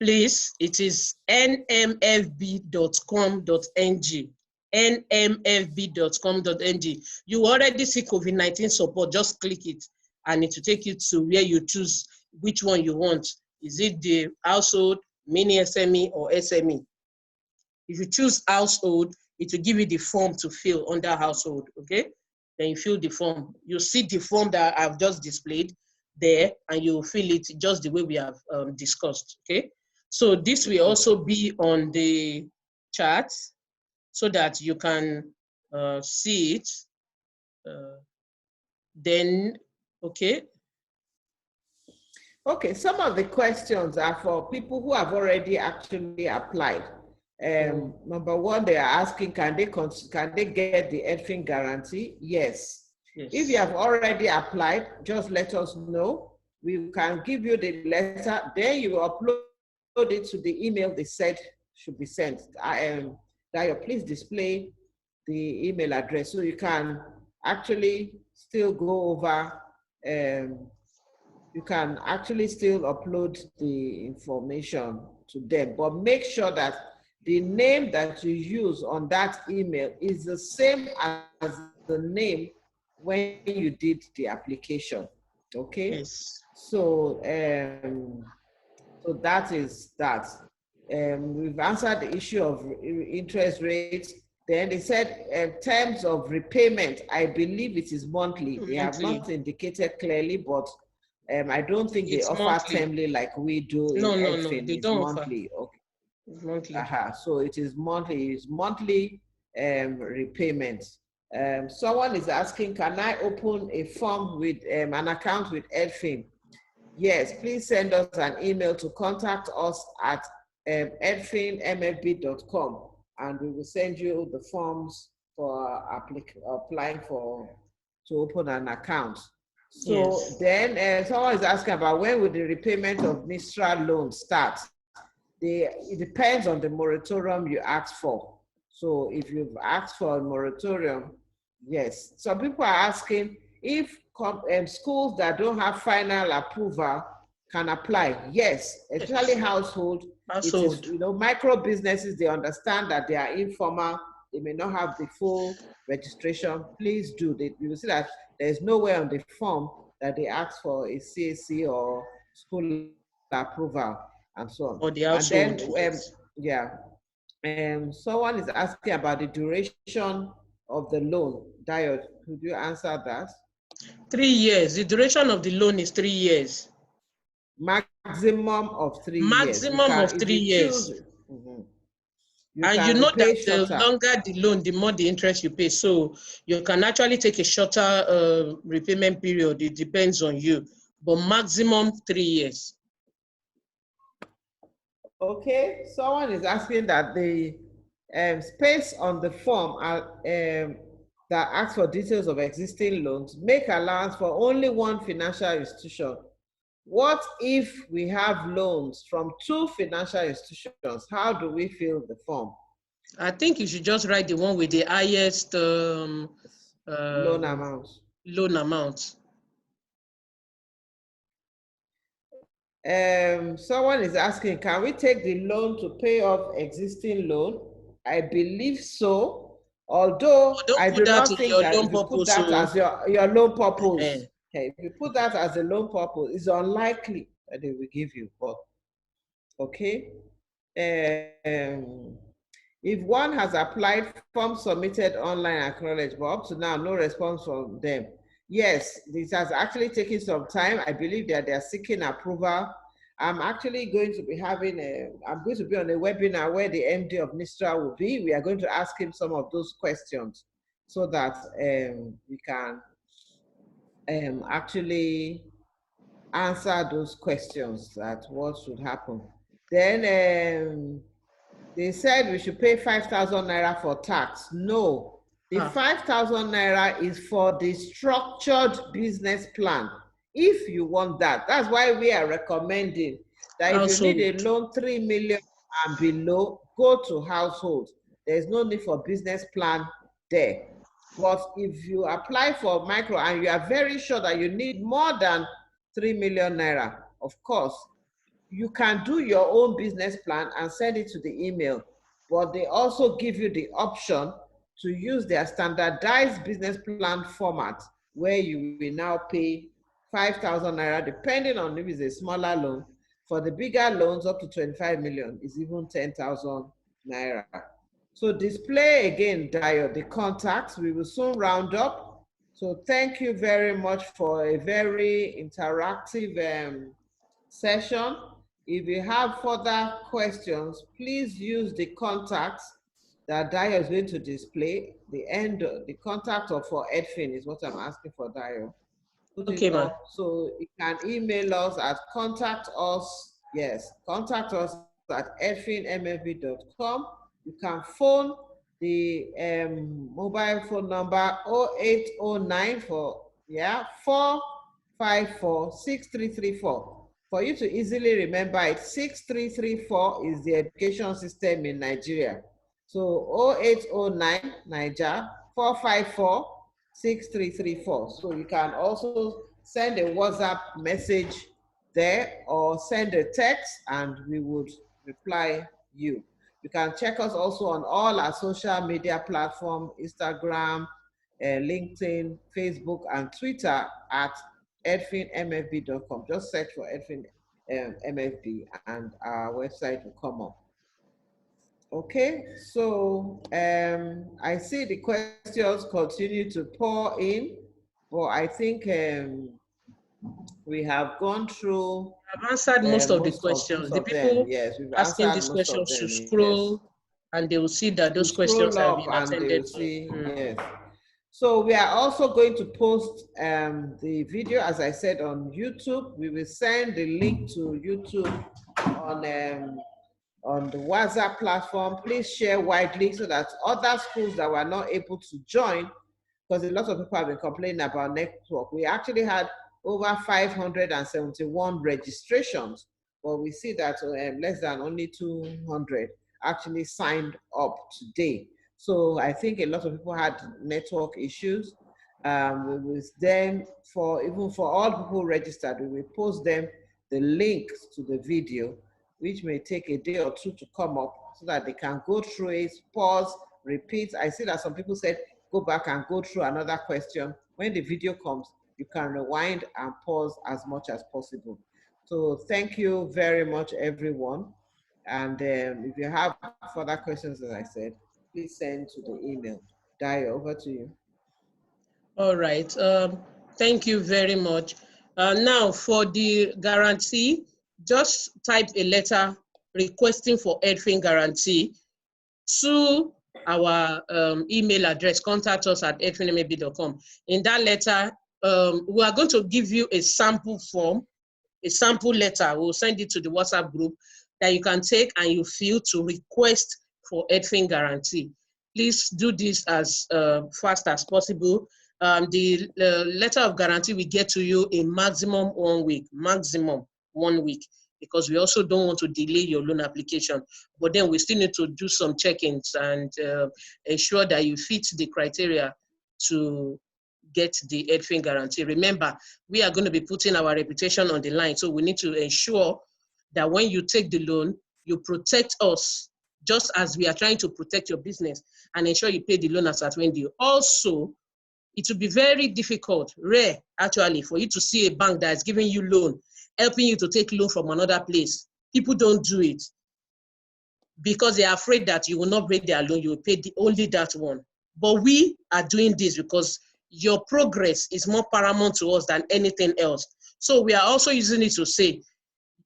please, it is nmfb.com.ng. nmfb.com.ng. You already see COVID-19 support, just click it and it will take you to where you choose which one you want. Is it the household, mini SME, or SME? If you choose household, it will give you the form to fill under household, okay? Then you fill the form. You see the form that I've just displayed there, and you fill it just the way we have discussed, okay? So this will also be on the chart so that you can see it. Then, okay. Okay, some of the questions are for people who have already actually applied. Number one, they are asking, can they get the EdFin guarantee? Yes. If you have already applied, just let us know. We can give you the letter, then you upload it to the email they said should be sent. Dayo, please display the email address. So you can actually still go over, you can actually still upload the information to them, but make sure that the name that you use on that email is the same as the name when you did the application. Okay. Yes. So so that is that. We've answered the issue of interest rates. Then they said terms of repayment, I believe it is monthly. They have Monthly. not indicated clearly, but I don't think they It's offer monthly. termly like we do in No, EdFin. they It's don't offer. monthly. Okay. It's monthly. So it is monthly. It's monthly repayments. Someone is asking, can I open a form with an account with EdFin? Yes, please send us an email to contact us at edfinmfb.com, and we will send you the forms for applying to open an account. So Yes. then someone is asking about when will the repayment of NIRSAL loan start? It depends on the moratorium you ask for. So if you've asked for a moratorium, yes. Some people are asking if schools that don't have final approval can apply. Yes, especially household. It is, micro businesses, they understand that they are informal. They may not have the full registration. Please do. You will see that there's nowhere on the form that they ask for a CAC or school approval and so on. Or the household. And then, someone is asking about the duration of the loan. Dio, could you answer that? 3 years. The duration of the loan is 3 years. Maximum of 3 years. Maximum of 3 years. And you know that shorter. the longer the loan, the more the interest you pay. So you can actually take a shorter repayment period. It depends on you, but maximum 3 years. Okay, someone is asking that the space on the form that asks for details of existing loans make allowance for only one financial institution. What if we have loans from 2 financial institutions? How do we fill the form? I think you should just write the one with the highest loan amount. Loan amount. Someone is asking, can we take the loan to pay off existing loan? I believe so. Although I do not think that if you put that as your loan purpose, okay, if you put that as a loan purpose, it's unlikely that they will give you. But okay. If one has applied, form submitted online, acknowledged, but up to now, no response from them. Yes, this has actually taken some time. I believe that they are seeking approval. I'm actually going to be having I'm going to be on a webinar where the MD of NIRSAL will be. We are going to ask him some of those questions so that we can actually answer those questions, that what should happen. Then they said we should pay 5,000 naira for tax. No, the 5,000 naira is for the structured business plan. If you want that, that's why we are recommending that if you need a loan 3 million and below, go to household. There's no need for business plan there. But if you apply for micro and you are very sure that you need more than 3 million naira, of course, you can do your own business plan and send it to the email, but they also give you the option to use their standardized business plan format where you will now pay 5,000 naira, depending on if it's a smaller loan. For the bigger loans up to 25 million is even 10,000 naira. So display again, Dio, the contacts. We will soon round up. So thank you very much for a very interactive session. If you have further questions, please use the contacts that Dio is going to display. The contact for EdFin is what I'm asking for, Dio. Okay, ma'am. So you can email us at contact us at edfinmfb.com. You can phone the mobile phone number 0809 454 6334. For you to easily remember it, 6334 is the education system in Nigeria. So 0809 Niger 454 6334. So you can also send a WhatsApp message there or send a text and we would reply you. You can check us also on all our social media platforms, Instagram, LinkedIn, Facebook, and Twitter at edfinmfb.com. Just search for Edfin MFB and our website will come up. Okay, so I see the questions continue to pour in, but I think we have gone through I've answered most of the most questions. The of them. people Yes, we've asking answered these most of questions should them. Yes. scroll and they will see that You those questions scroll have up been and they will attended to. see, yes. So we are also going to post the video, as I said, on YouTube. We will send the link to YouTube on the WhatsApp platform. Please share widely so that other schools that were not able to join, because a lot of people have been complaining about network. We actually had over 571 registrations, but we see that less than only 200 actually signed up today. So I think a lot of people had network issues. We will then, even for all people registered, we will post them the links to the video, which may take a day or two to come up so that they can go through it, pause, repeat. I see that some people said, go back and go through another question. When the video comes, you can rewind and pause as much as possible. So thank you very much, everyone. And if you have further questions, as I said, please send to the email. Dio, over to you. All right. Thank you very much. Now, for the guarantee, just type a letter requesting for EdFin guarantee to our email address, contact us at edfinmab.com. In that letter, we are going to give you a sample form, a sample letter. We'll send it to the WhatsApp group that you can take and you fill to request for EdFin guarantee. Please do this as fast as possible. The letter of guarantee will get to you in maximum 1 week, because we also don't want to delay your loan application. But then we still need to do some check-ins and ensure that you fit the criteria to get the EdFin guarantee. Remember, we are going to be putting our reputation on the line, so we need to ensure that when you take the loan, you protect us, just as we are trying to protect your business, and ensure you pay the loan as at when due. Also, it will be very difficult, rare actually, for you to see a bank that is giving you loan, helping you to take loan from another place. People don't do it because they are afraid that you will not pay their loan, you will pay only that one. But we are doing this because your progress is more paramount to us than anything else. So we are also using it to say,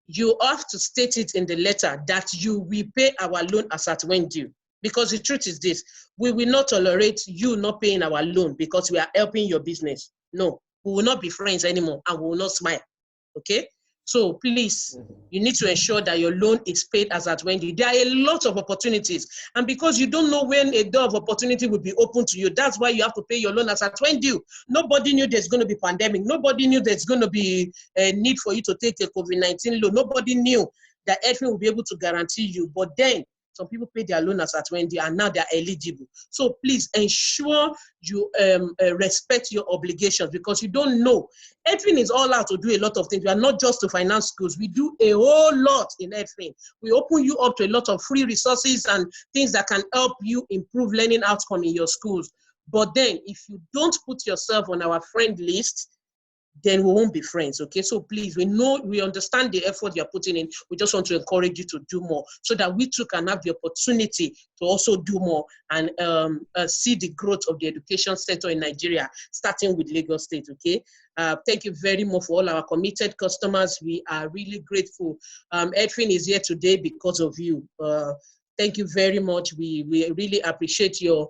you have to state it in the letter that you will pay our loan as at when due. Because the truth is this, we will not tolerate you not paying our loan because we are helping your business. No, we will not be friends anymore and we will not smile, okay? So please, you need to ensure that your loan is paid as at when due. There are a lot of opportunities, and because you don't know when a door of opportunity will be open to you, that's why you have to pay your loan as at when due. Nobody knew there's going to be pandemic. Nobody knew there's going to be a need for you to take a COVID-19 loan. Nobody knew that EdFin will be able to guarantee you, but then some people pay their loan as at when due and now they're eligible. So please ensure you respect your obligations, because you don't know. EdFin is all out to do a lot of things. We are not just to finance schools. We do a whole lot in EdFin. We open you up to a lot of free resources and things that can help you improve learning outcome in your schools. But then if you don't put yourself on our friend list, then we won't be friends, okay? So please, we understand the effort you're putting in. We just want to encourage you to do more so that we too can have the opportunity to also do more and see the growth of the education sector in Nigeria, starting with Lagos State, okay? Thank you very much for all our committed customers. We are really grateful. EdFin is here today because of you. Thank you very much. We really appreciate your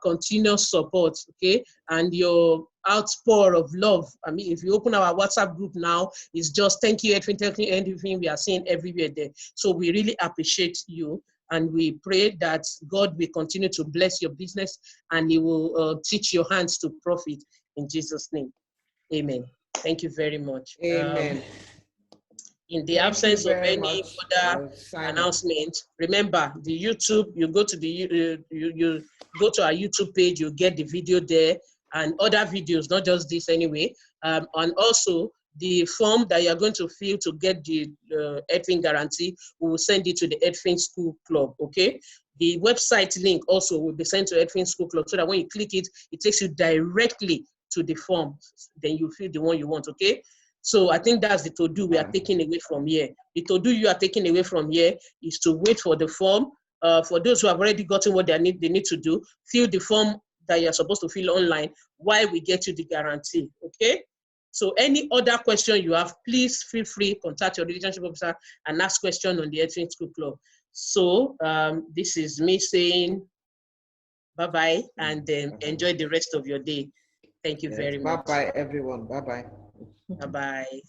continuous support, okay, and your outpour of love. I mean, if you open our WhatsApp group now, it's just thank you, EdFin, thank you, EdFin. We are seeing everywhere there. So we really appreciate you, and we pray that God will continue to bless your business and He will teach your hands to profit in Jesus' name. Amen. Thank you very much. Amen. In the Thank you absence of very any much. other Sign off. announcement, remember the YouTube, you go to the you go to our YouTube page, you get the video there and other videos, not just this anyway. And also the form that you're going to fill to get the EdFin guarantee, we will send it to the EdFin School Club, okay? The website link also will be sent to EdFin School Club so that when you click it, it takes you directly to the form. Then you fill the one you want, okay? So I think that's the to-do we are taking away from here. The to-do you are taking away from here is to wait for the form. For those who have already gotten what they need to do, fill the form that you're supposed to fill online while we get you the guarantee, okay? So any other question you have, please feel free, contact your relationship officer and ask question on the EdFin School Club. So this is me saying bye-bye and enjoy the rest of your day. Thank you very much. Bye-bye, everyone. Bye-bye. Bye-bye.